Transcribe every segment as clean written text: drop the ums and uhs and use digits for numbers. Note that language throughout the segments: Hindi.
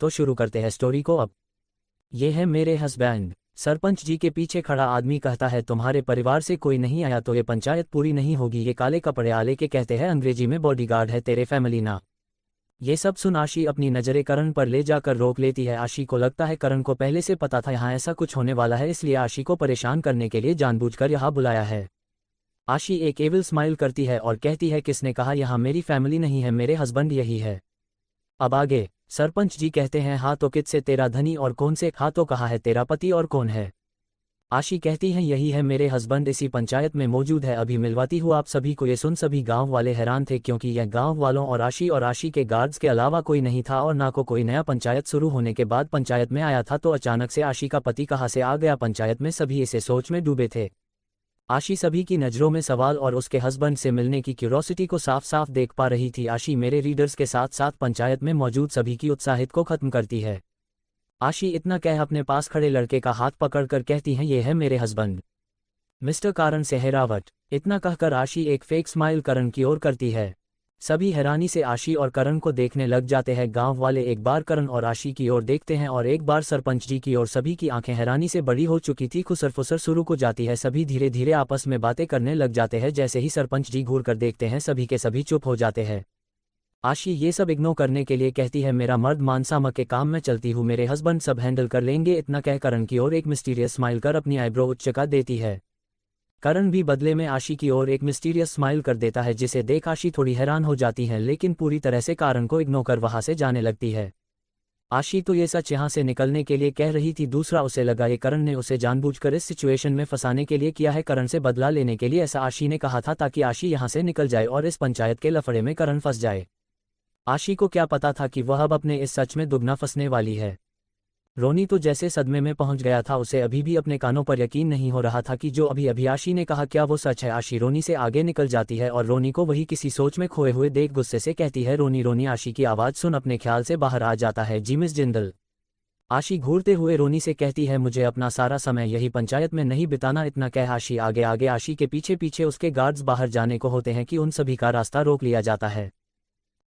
तो शुरू करते हैं स्टोरी को अब। ये है मेरे हस्बैंड। सरपंच जी के पीछे खड़ा आदमी कहता है, तुम्हारे परिवार से कोई नहीं आया तो ये पंचायत पूरी नहीं होगी। ये काले कपड़े आले के कहते हैं अंग्रेजी में बॉडीगार्ड है तेरे फैमिली ना। ये सब सुन आशी अपनी नजरें करण पर ले जाकर रोक लेती है। आशी को लगता है करण को पहले से पता था यहाँ ऐसा कुछ होने वाला है, इसलिए आशी को परेशान करने के लिए जानबूझकर यहाँ बुलाया है। आशी एक एविल स्माइल करती है और कहती है, किसने कहा यहाँ मेरी फैमिली नहीं है, मेरे हस्बैंड यही है। अब आगे सरपंच जी कहते हैं, हाँ तो किससे तेरा धनी और कौन से, हाँ तो कहा है तेरा पति और कौन है। आशी कहती है, यही है मेरे हस्बैंड, इसी पंचायत में मौजूद है, अभी मिलवाती हूँ आप सभी को। ये सुन सभी गांव वाले हैरान थे, क्योंकि यह गांव वालों और आशी के गार्ड्स के अलावा कोई नहीं था और ना को कोई नया पंचायत शुरू होने के बाद पंचायत में आया था। तो अचानक से आशी का पति कहाँ से आ गया पंचायत में, सभी इसे सोच में डूबे थे। आशी सभी की नज़रों में सवाल और उसके हस्बैंड से मिलने की क्यूरोसिटी को साफ साफ देख पा रही थी। आशी मेरे रीडर्स के साथ साथ पंचायत में मौजूद सभी की उत्साहित को खत्म करती है। आशी इतना कह अपने पास खड़े लड़के का हाथ पकड़कर कहती हैं, ये है मेरे हस्बैंड मिस्टर कारण सेहरावत। इतना कहकर आशी एक फेक स्माइल करण की ओर करती है। सभी हैरानी से आशी और करण को देखने लग जाते हैं। गांव वाले एक बार करण और आशी की ओर देखते हैं और एक बार सरपंच जी की ओर। सभी की आंखें हैरानी से बड़ी हो चुकी थी। खुसर-फुसर शुरू हो जाती है। सभी धीरे धीरे आपस में बातें करने लग जाते हैं। जैसे ही सरपंच जी घूर कर देखते हैं, सभी के सभी चुप हो जाते हैं। आशी ये सब इग्नोर करने के लिए कहती है, मेरा मर्द मानसामा के काम में चलती हूँ, मेरे हस्बैंड सब हैंडल कर लेंगे। इतना कह करण की ओर एक मिस्टीरियस स्माइल कर अपनी आईब्रो उच्चका देती है। करण भी बदले में आशी की ओर एक मिस्टीरियस स्माइल कर देता है, जिसे देख आशी थोड़ी हैरान हो जाती है, लेकिन पूरी तरह से कारण को इग्नोर कर वहां से जाने लगती है। आशी तो ये सच यहाँ से निकलने के लिए कह रही थी, दूसरा उसे लगा ये करण ने उसे जानबूझकर इस सिचुएशन में फंसाने के लिए किया है, करण से बदला लेने के लिए। ऐसा आशी ने कहा था ताकि आशी यहाँ से निकल जाए और इस पंचायत के लफड़े में करण फंस जाए। आशी को क्या पता था कि वह अब अपने इस सच में दुगना फंसने वाली है। रोनी तो जैसे सदमे में पहुंच गया था, उसे अभी भी अपने कानों पर यकीन नहीं हो रहा था कि जो अभी अभी आशी ने कहा क्या वो सच है। आशी रोनी से आगे निकल जाती है और रोनी को वही किसी सोच में खोए हुए देख गुस्से से कहती है, रोनी। रोनी आशी की आवाज़ सुन अपने ख्याल से बाहर आ जाता है, जी मिस जिंदल। आशी घूरते हुए रोनी से कहती है, मुझे अपना सारा समय यही पंचायत में नहीं बिताना। इतना कह आशी आगे आगे आशी के पीछे पीछे उसके गार्ड्स बाहर जाने को होते हैं कि उन सभी का रास्ता रोक लिया जाता है।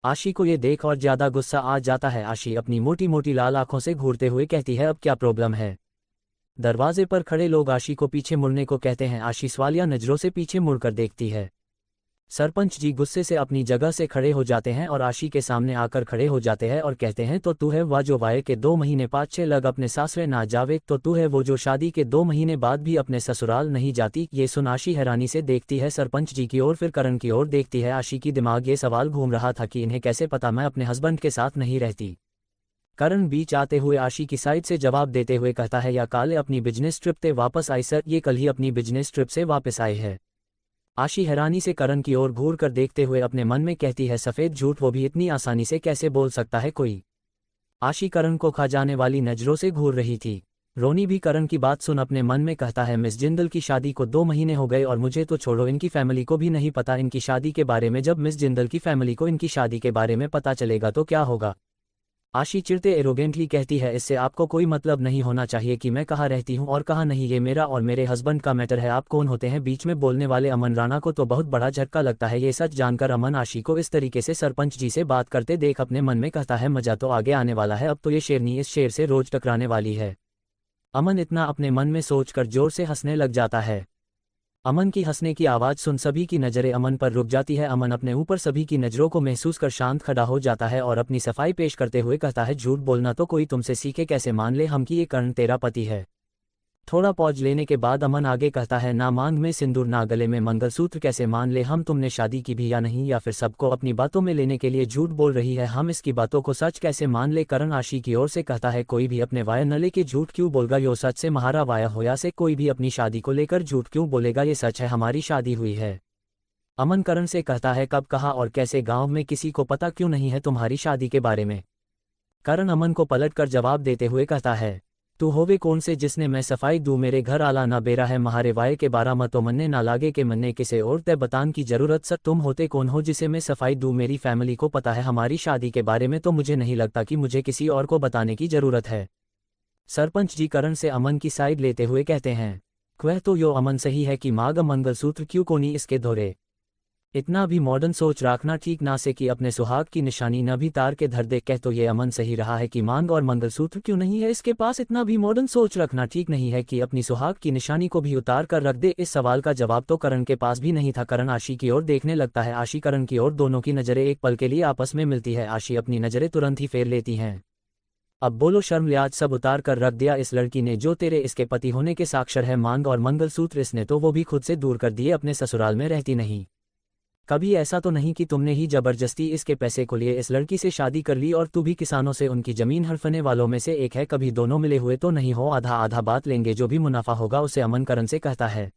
आशी को ये देख और ज्यादा गुस्सा आ जाता है। आशी अपनी मोटी मोटी लाल आंखों से घूरते हुए कहती है, अब क्या प्रॉब्लम है। दरवाजे पर खड़े लोग आशी को पीछे मुड़ने को कहते हैं। आशी सवालिया नजरों से पीछे मुड़कर देखती है। सरपंच जी गुस्से से अपनी जगह से खड़े हो जाते हैं और आशी के सामने आकर खड़े हो जाते हैं और कहते हैं, तो तू है वह जो वाय के 2 महीने 5-6 लग अपने सासरे ना जावे, तो तू है वो जो शादी के 2 महीने बाद भी अपने ससुराल नहीं जाती। ये सुन आशी हैरानी से देखती है सरपंच जी की ओर, फिर करण की ओर देखती है। आशी की दिमाग ये सवाल घूम रहा था कि इन्हें कैसे पता मैं अपने हस्बैंड के साथ नहीं रहती। करण बीच आते हुए आशी की साइड से जवाब देते हुए कहता है, या काले अपनी बिजनेस ट्रिप से वापस आई सर, ये कल ही अपनी बिजनेस ट्रिप से वापस आए है। आशी हैरानी से करण की ओर घूर कर देखते हुए अपने मन में कहती है, सफ़ेद झूठ, वो भी इतनी आसानी से कैसे बोल सकता है कोई। आशी करण को खा जाने वाली नज़रों से घूर रही थी। रोनी भी करण की बात सुन अपने मन में कहता है, मिस जिंदल की शादी को 2 महीने हो गए और मुझे तो छोड़ो, इनकी फैमिली को भी नहीं पता इनकी शादी के बारे में। जब मिस जिंदल की फैमिली को इनकी शादी के बारे में पता चलेगा तो क्या होगा। आशी चिढ़ते एरोगेंटली कहती है, इससे आपको कोई मतलब नहीं होना चाहिए कि मैं कहाँ रहती हूँ और कहाँ नहीं, ये मेरा और मेरे हस्बैंड का मैटर है, आप कौन होते हैं बीच में बोलने वाले। अमन राणा को तो बहुत बड़ा झटका लगता है। ये सच जानकर अमन आशी को इस तरीके से सरपंच जी से बात करते देख अपने मन में कहता है, मजा तो आगे आने वाला है, अब तो ये शेरनी इस शेर से रोज टकराने वाली है। अमन इतना अपने मन में सोचकर जोर से हंसने लग जाता है। अमन की हंसने की आवाज़ सुन सभी की नज़रें अमन पर रुक जाती है। अमन अपने ऊपर सभी की नज़रों को महसूस कर शांत खड़ा हो जाता है और अपनी सफाई पेश करते हुए कहता है, झूठ बोलना तो कोई तुमसे सीखे, कैसे मान ले हम कि ये कर्ण तेरा पति है। थोड़ा पॉज लेने के बाद अमन आगे कहता है, ना मांग में सिंदूर ना गले में मंगलसूत्र, कैसे मान ले हम तुमने शादी की भी या नहीं, या फिर सबको अपनी बातों में लेने के लिए झूठ बोल रही है, हम इसकी बातों को सच कैसे मान ले। करण आशी की ओर से कहता है, कोई भी अपने वाया न लेके झूठ क्यों बोलेगा, यो सच से महारा वाया होया से कोई भी अपनी शादी को लेकर झूठ क्यों बोलेगा, ये सच है हमारी शादी हुई है। अमन करण से कहता है, कब कहा और कैसे, गाँव में किसी को पता क्यों नहीं है तुम्हारी शादी के बारे में। करण अमन को पलट कर जवाब देते हुए कहता है, तू होवे कौन से जिसने मैं सफाई दूं, मेरे घर आला ना बेरा है, महारे वाये के 12 मतो मन्ने ना लागे के मन्ने किसे और ते बतान की जरूरत सर, तुम होते कौन हो जिसे मैं सफाई दूं, मेरी फैमिली को पता है हमारी शादी के बारे में, तो मुझे नहीं लगता कि मुझे किसी और को बताने की जरूरत है। सरपंच जी करण से अमन की साइड लेते हुए कहते हैं, क्वह तो यो अमन सही है कि माग मंगलसूत्र क्यों कोनी इसके धोरे। इतना भी मॉडर्न सोच रखना ठीक ना से कि अपने सुहाग की निशानी न भी तार के धर दे। कह तो ये अमन सही रहा है कि मांग और मंगलसूत्र क्यों नहीं है इसके पास। इतना भी मॉडर्न सोच रखना ठीक नहीं है कि अपनी सुहाग की निशानी को भी उतार कर रख दे। इस सवाल का जवाब तो करण के पास भी नहीं था। करण आशी की ओर देखने लगता है। आशी करण की ओर। दोनों की नजरें एक पल के लिए आपस में मिलती है। आशी अपनी नजरें तुरंत ही फेर लेती हैं। अब बोलो शर्म लिहाज सब उतार कर रख दिया इस लड़की ने जो तेरे इसके पति होने के साक्षर है। मांग और मंगलसूत्र इसने तो वो भी खुद से दूर कर दिए। अपने ससुराल में रहती नहीं। कभी ऐसा तो नहीं कि तुमने ही जबरदस्ती इसके पैसे को लिए इस लड़की से शादी कर ली और तू भी किसानों से उनकी जमीन हड़पने वालों में से एक है। कभी दोनों मिले हुए तो नहीं हो। आधा आधा बात लेंगे जो भी मुनाफा होगा उसे। अमन करण से कहता है।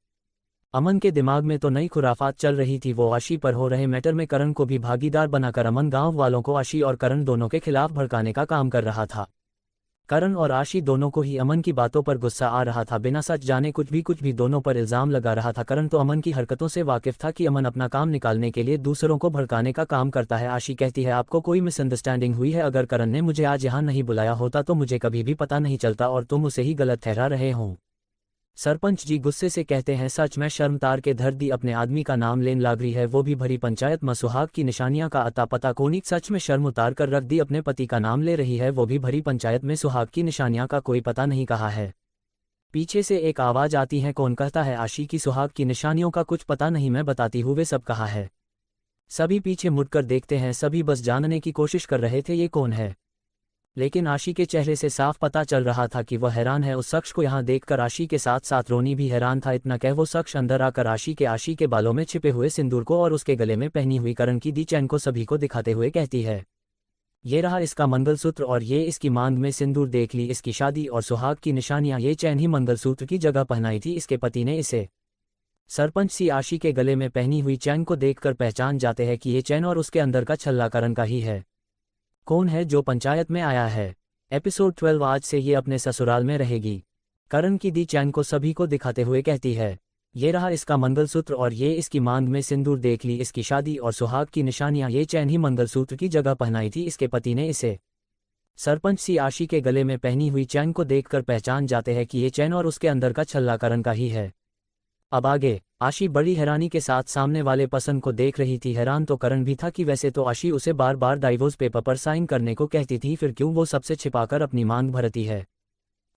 अमन के दिमाग में तो नई खुराफात चल रही थी। वो आशी पर हो रहे मैटर में करण को भी भागीदार बनाकर अमन गांव वालों को आशी और करण दोनों के खिलाफ भड़काने का काम कर रहा था। करण और आशी दोनों को ही अमन की बातों पर गुस्सा आ रहा था। बिना सच जाने कुछ भी दोनों पर इल्जाम लगा रहा था। करण तो अमन की हरकतों से वाकिफ था कि अमन अपना काम निकालने के लिए दूसरों को भड़काने का काम करता है। आशी कहती है आपको कोई मिसअंडरस्टैंडिंग हुई है। अगर करण ने मुझे आज यहाँ नहीं बुलाया होता तो मुझे कभी भी पता नहीं चलता और तुम उसे ही गलत ठहरा रहे हो। सरपंच जी गुस्से से कहते हैं सच में शर्म तार के धर दी। अपने आदमी का नाम लेन लाग रही है वो भी भरी पंचायत में। सुहाग की निशानियां का अता पता कोनी। सच में शर्म उतार कर रख दी। अपने पति का नाम ले रही है वो भी भरी पंचायत में। सुहाग की निशानियां का कोई पता नहीं कहा है। पीछे से एक आवाज आती है। कौन कहता है आशी की सुहाग की निशानियों का कुछ पता नहीं मैं बताती हूँ वे सब कहा है। सभी पीछे मुड़कर देखते हैं। सभी बस जानने की कोशिश कर रहे थे ये कौन है। लेकिन आशी के चेहरे से साफ पता चल रहा था कि वह हैरान है। उस शख्स को यहाँ देखकर आशी के साथ साथ रोनी भी हैरान था। इतना कह वो शख्स अंदर आकर आशी के बालों में छिपे हुए सिंदूर को और उसके गले में पहनी हुई करण की दी चैन को सभी को दिखाते हुए कहती है ये रहा इसका मंगलसूत्र और ये इसकी मांग में सिंदूर। देख ली इसकी शादी और सुहाग की निशानियां। ये चैन ही मंगलसूत्र की जगह पहनाई थी इसके पति ने इसे। सरपंच सी आशी के गले में पहनी हुई चैन को देखकर पहचान जाते हैं कि ये चैन और उसके अंदर का छल्ला करण का ही है। कौन है जो पंचायत में आया है। एपिसोड 12 आज से ये अपने ससुराल में रहेगी। करण की दी चैन को सभी को दिखाते हुए कहती है ये रहा इसका मंगलसूत्र और ये इसकी मांग में सिंदूर। देख ली इसकी शादी और सुहाग की निशानियां। ये चैन ही मंगलसूत्र की जगह पहनाई थी इसके पति ने इसे। सरपंच सी आशी के गले में पहनी हुई चैन को देखकर पहचान जाते हैं कि ये चैन और उसके अंदर का छल्ला करण का ही है। अब आगे आशी बड़ी हैरानी के साथ सामने वाले पसंद को देख रही थी। हैरान तो करण भी था कि वैसे तो आशी उसे बार बार डाइवोर्स पेपर पर साइन करने को कहती थी फिर क्यों वो सबसे छिपाकर अपनी मांग भरती है।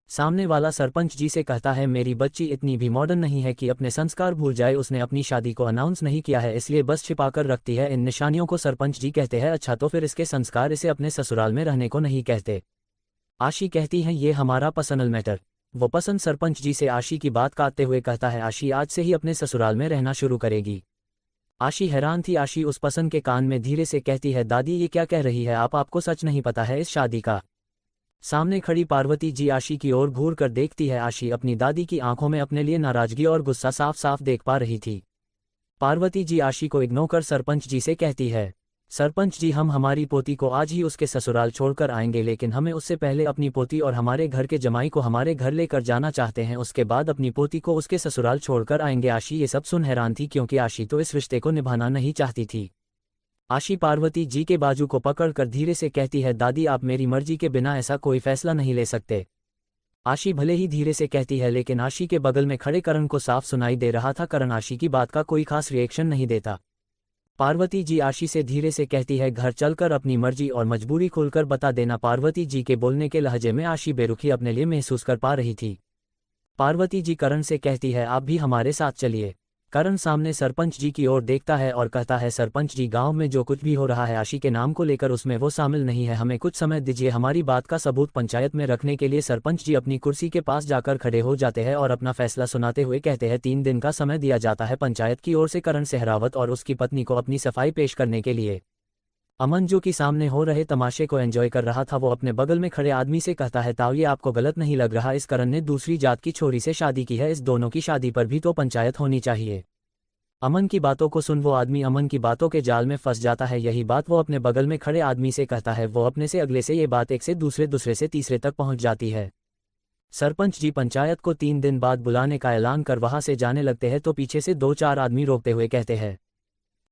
सामने वाला सरपंच जी से कहता है मेरी बच्ची इतनी भी मॉडर्न नहीं है कि अपने संस्कार भूल जाए। उसने अपनी शादी को अनाउंस नहीं किया है इसलिए बस छिपाकर रखती है इन निशानियों को। सरपंच जी कहते हैं अच्छा तो फिर इसके संस्कार इसे अपने ससुराल में रहने को नहीं कहते। आशी कहती है ये हमारा पर्सनल मैटर। वो पसंद सरपंच जी से आशी की बात काटते हुए कहता है आशी आज से ही अपने ससुराल में रहना शुरू करेगी। आशी हैरान थी। आशी उस पसंद के कान में धीरे से कहती है दादी ये क्या कह रही है आपको सच नहीं पता है इस शादी का। सामने खड़ी पार्वती जी आशी की ओर घूर कर देखती है। आशी अपनी दादी की आंखों में अपने लिए नाराजगी और गुस्सा साफ साफ देख पा रही थी। पार्वती जी आशी को इग्नोर कर सरपंच जी से कहती है सरपंच जी हम हमारी पोती को आज ही उसके ससुराल छोड़कर आएंगे लेकिन हमें उससे पहले अपनी पोती और हमारे घर के जमाई को हमारे घर लेकर जाना चाहते हैं। उसके बाद अपनी पोती को उसके ससुराल छोड़कर आएंगे। आशी ये सब सुन हैरान थी क्योंकि आशी तो इस रिश्ते को निभाना नहीं चाहती थी। आशी पार्वती जी के बाजू को पकड़कर धीरे से कहती है दादी आप मेरी मर्जी के बिना ऐसा कोई फैसला नहीं ले सकते। आशी भले ही धीरे से कहती है लेकिन आशी के बगल में खड़े करण को साफ सुनाई दे रहा था। करण आशी की बात का कोई खास रिएक्शन नहीं देता। पार्वती जी आशी से धीरे से कहती है घर चलकर अपनी मर्जी और मजबूरी खुलकर बता देना। पार्वती जी के बोलने के लहजे में आशी बेरुखी अपने लिए महसूस कर पा रही थी। पार्वती जी करण से कहती है आप भी हमारे साथ चलिए। करण सामने सरपंच जी की ओर देखता है और कहता है सरपंच जी गांव में जो कुछ भी हो रहा है आशी के नाम को लेकर उसमें वो शामिल नहीं है। हमें कुछ समय दीजिए हमारी बात का सबूत पंचायत में रखने के लिए। सरपंच जी अपनी कुर्सी के पास जाकर खड़े हो जाते हैं और अपना फैसला सुनाते हुए कहते हैं 3 दिन का समय दिया जाता है पंचायत की ओर से करण सहरावत और उसकी पत्नी को अपनी सफाई पेश करने के लिए। अमन जो कि सामने हो रहे तमाशे को एंजॉय कर रहा था वो अपने बगल में खड़े आदमी से कहता है ताऊ ये आपको गलत नहीं लग रहा इस करण ने दूसरी जात की छोरी से शादी की है। इस दोनों की शादी पर भी तो पंचायत होनी चाहिए। अमन की बातों को सुन वो आदमी अमन की बातों के जाल में फंस जाता है। यही बात वो अपने बगल में खड़े आदमी से कहता है। वो अपने से अगले से ये बात एक से दूसरे से तीसरे तक पहुंच जाती है। सरपंच जी पंचायत को 3 दिन बाद बुलाने का ऐलान कर वहां से जाने लगते हैं तो पीछे से 2-4 आदमी रोकते हुए कहते हैं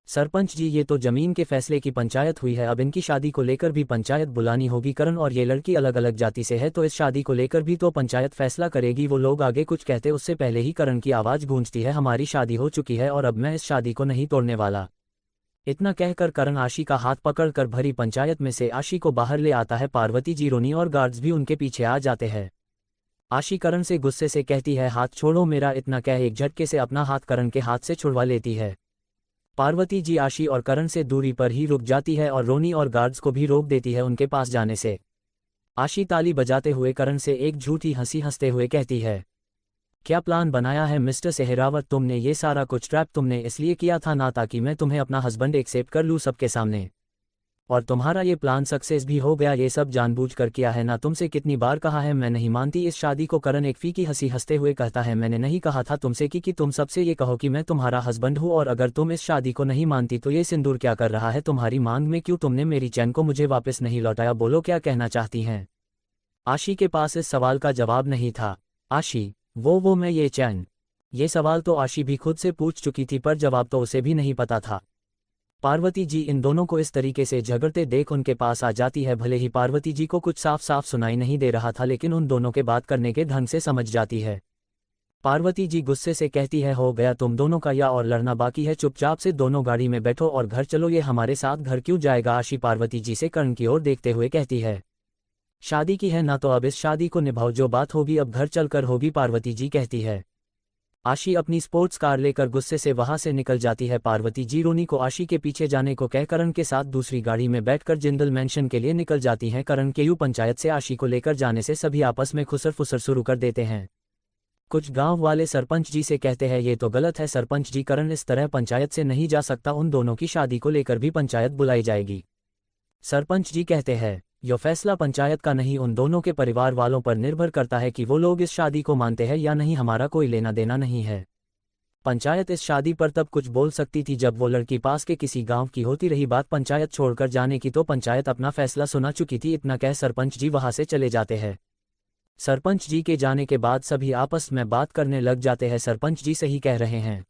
सरपंच जी ये तो जमीन के फैसले की पंचायत हुई है अब इनकी शादी को लेकर भी पंचायत बुलानी होगी। करण और ये लड़की अलग अलग जाति से है तो इस शादी को लेकर भी तो पंचायत फैसला करेगी। वो लोग आगे कुछ कहते उससे पहले ही करण की आवाज गूंजती है हमारी शादी हो चुकी है और अब मैं इस शादी को नहीं तोड़ने वाला। इतना कहकर करण आशी का हाथ पकड़कर भरी पंचायत में से आशी को बाहर ले आता है। पार्वती जी, रोनी और गार्ड्स भी उनके पीछे आ जाते हैं। आशी करण से गुस्से से कहती है, हाथ छोड़ो मेरा। इतना कह एक झटके से अपना हाथ करण के हाथ से छुड़वा लेती है। पार्वती जी आशी और करण से दूरी पर ही रुक जाती है और रोनी और गार्ड्स को भी रोक देती है उनके पास जाने से। आशी ताली बजाते हुए करण से एक झूठी हंसी हंसते हुए कहती है, क्या प्लान बनाया है मिस्टर सेहरावत तुमने? ये सारा कुछ ट्रैप तुमने इसलिए किया था ना ताकि मैं तुम्हें अपना हस्बैंड एक्सेप्ट कर लूँ सबके सामने, और तुम्हारा ये प्लान सक्सेस भी हो गया। ये सब जानबूझकर किया है ना? तुमसे कितनी बार कहा है मैं नहीं मानती इस शादी को। करण एक फीकी हंसी हंसते हुए कहता है, मैंने नहीं कहा था तुमसे कि तुम सबसे ये कहो कि मैं तुम्हारा हस्बैंड हूँ, और अगर तुम इस शादी को नहीं मानती तो ये सिंदूर क्या कर रहा है तुम्हारी मांग में? क्यों तुमने मेरी चैन को मुझे वापस नहीं लौटाया? बोलो क्या कहना चाहती हैं? आशी के पास इस सवाल का जवाब नहीं था। आशी, वो मैं ये चैन। ये सवाल तो आशी भी खुद से पूछ चुकी थी पर जवाब तो उसे भी नहीं पता था। पार्वती जी इन दोनों को इस तरीके से झगड़ते देख उनके पास आ जाती है। भले ही पार्वती जी को कुछ साफ साफ सुनाई नहीं दे रहा था, लेकिन उन दोनों के बात करने के ढंग से समझ जाती है। पार्वती जी गुस्से से कहती है, हो गया तुम दोनों का, या और लड़ना बाकी है? चुपचाप से दोनों गाड़ी में बैठो और घर चलो। ये हमारे साथ घर क्यों जाएगा? आशी पार्वती जी से कर्ण की ओर देखते हुए कहती है, शादी की है ना तो अब इस शादी को निभाओ, जो बात होगी अब घर चलकर होगी, पार्वती जी कहती है। आशी अपनी स्पोर्ट्स कार लेकर गुस्से से वहां से निकल जाती है। पार्वती जी रोनी को आशी के पीछे जाने को कह करण के साथ दूसरी गाड़ी में बैठकर जिंदल मैंशन के लिए निकल जाती हैं। करण के पंचायत से आशी को लेकर जाने से सभी आपस में खुसर फुसर शुरू कर देते हैं। कुछ गांव वाले सरपंच जी से कहते हैं, ये तो गलत है सरपंच जी, करण इस तरह पंचायत से नहीं जा सकता, उन दोनों की शादी को लेकर भी पंचायत बुलाई जाएगी। सरपंच जी कहते हैं, यह फैसला पंचायत का नहीं उन दोनों के परिवार वालों पर निर्भर करता है कि वो लोग इस शादी को मानते हैं या नहीं, हमारा कोई लेना देना नहीं है। पंचायत इस शादी पर तब कुछ बोल सकती थी जब वो लड़की पास के किसी गांव की होती। रही बात पंचायत छोड़कर जाने की तो पंचायत अपना फैसला सुना चुकी थी। इतना कह सरपंच जी वहां से चले जाते हैं। सरपंच जी के जाने के बाद सभी आपस में बात करने लग जाते हैं, सरपंच जी सही कह रहे हैं।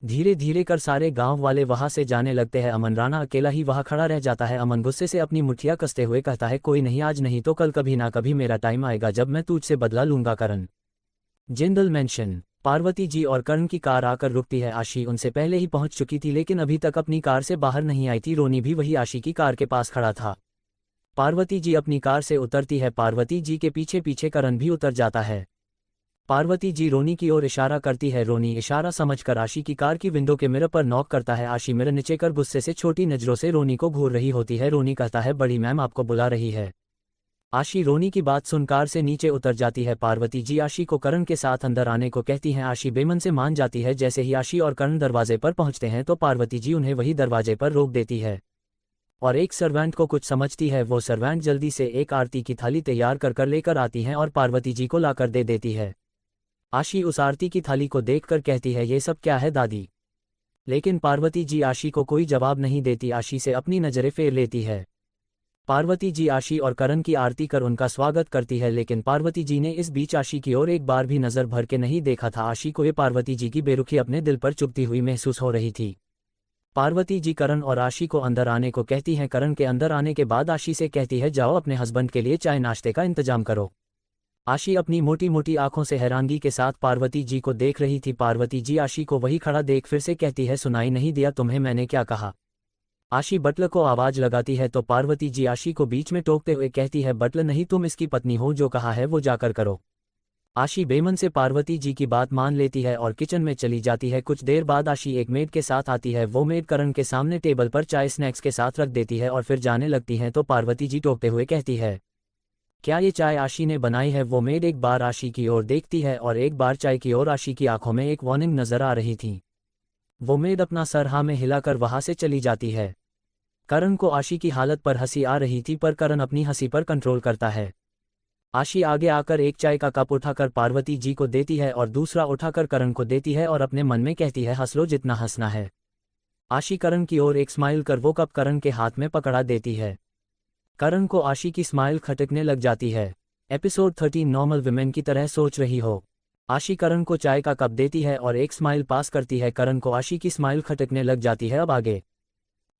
धीरे धीरे कर सारे गांव वाले वहां से जाने लगते हैं। अमन राणा अकेला ही वहां खड़ा रह जाता है। अमन गुस्से से अपनी मुठ्ठियां कसते हुए कहता है, कोई नहीं, आज नहीं तो कल कभी ना कभी मेरा टाइम आएगा जब मैं तुझसे बदला लूंगा। करण जिंदल मैंशन। पार्वती जी और करण की कार आकर रुकती है। आशी उनसे पहले ही पहुंच चुकी थी लेकिन अभी तक अपनी कार से बाहर नहीं आई थी। रोनी भी वही आशी की कार के पास खड़ा था। पार्वती जी अपनी कार से उतरती है। पार्वती जी के पीछे पीछे करण भी उतर जाता है। पार्वती जी रोनी की ओर इशारा करती है। रोनी इशारा समझकर आशी की कार की विंडो के मिरर पर नॉक करता है। आशी मिरर नीचे कर गुस्से से छोटी नजरों से रोनी को घूर रही होती है। रोनी कहता है, बड़ी मैम आपको बुला रही है। आशी रोनी की बात सुन कार से नीचे उतर जाती है। पार्वती जी आशी को करण के साथ अंदर आने को कहती हैं। आशी बेमन से मान जाती है। जैसे ही आशी और करण दरवाजे पर पहुंचते हैं तो पार्वती जी उन्हें वही दरवाजे पर रोक देती है और एक सर्वेंट को कुछ समझती है। वो सर्वेंट जल्दी से एक आरती की थाली तैयार कर लेकर आती हैं और पार्वती जी को लाकर दे देती है। आशी उस आरती की थाली को देखकर कहती है, ये सब क्या है दादी? लेकिन पार्वती जी आशी को कोई जवाब नहीं देती। आशी से अपनी नजरें फेर लेती है। पार्वती जी आशी और करण की आरती कर उनका स्वागत करती है, लेकिन पार्वती जी ने इस बीच आशी की ओर एक बार भी नजर भर के नहीं देखा था। आशी को ये पार्वती जी की बेरुखी अपने दिल पर चुभती हुई महसूस हो रही थी। पार्वती जी करण और आशी को अंदर आने को कहती हैं। करण के अंदर आने के बाद आशी से कहती है, जाओ अपने हस्बैंड के लिए चाय नाश्ते का इंतजाम करो। आशी अपनी मोटी मोटी आंखों से हैरानगी के साथ पार्वती जी को देख रही थी। पार्वती जी आशी को वही खड़ा देख फिर से कहती है, सुनाई नहीं दिया तुम्हें मैंने क्या कहा? आशी बटलर को आवाज लगाती है तो पार्वती जी आशी को बीच में टोकते हुए कहती है, बटलर नहीं, तुम इसकी पत्नी हो, जो कहा है वो जाकर करो। आशी बेमन से पार्वती जी की बात मान लेती है और किचन में चली जाती है। कुछ देर बाद आशी एक मेड के साथ आती है। वो मेड करण के सामने टेबल पर चाय स्नैक्स के साथ रख देती है और फिर जाने लगती हैं तो पार्वती जी टोकते हुए कहती है, क्या ये चाय आशी ने बनाई है? वो मेड एक बार आशी की ओर देखती है और एक बार चाय की ओर। आशी की आंखों में एक वार्निंग नजर आ रही थी। वो मेड अपना सर हाँ में हिलाकर वहां से चली जाती है। करण को आशी की हालत पर हंसी आ रही थी पर करण अपनी हंसी पर कंट्रोल करता है। आशी आगे आकर एक चाय का कप उठाकर पार्वती जी को देती है और दूसरा उठाकर करण को देती है और अपने मन में कहती है, हंस लो जितना हंसना है। आशी करण की ओर एक स्माइल कर वो कप करण के हाथ में पकड़ा देती है। करण को आशी की स्माइल खटकने लग जाती है। एपिसोड 13 नॉर्मल विमेन की तरह सोच रही हो। आशी करण को चाय का कप देती है और एक स्माइल पास करती है। करण को आशी की स्माइल खटकने लग जाती है। अब आगे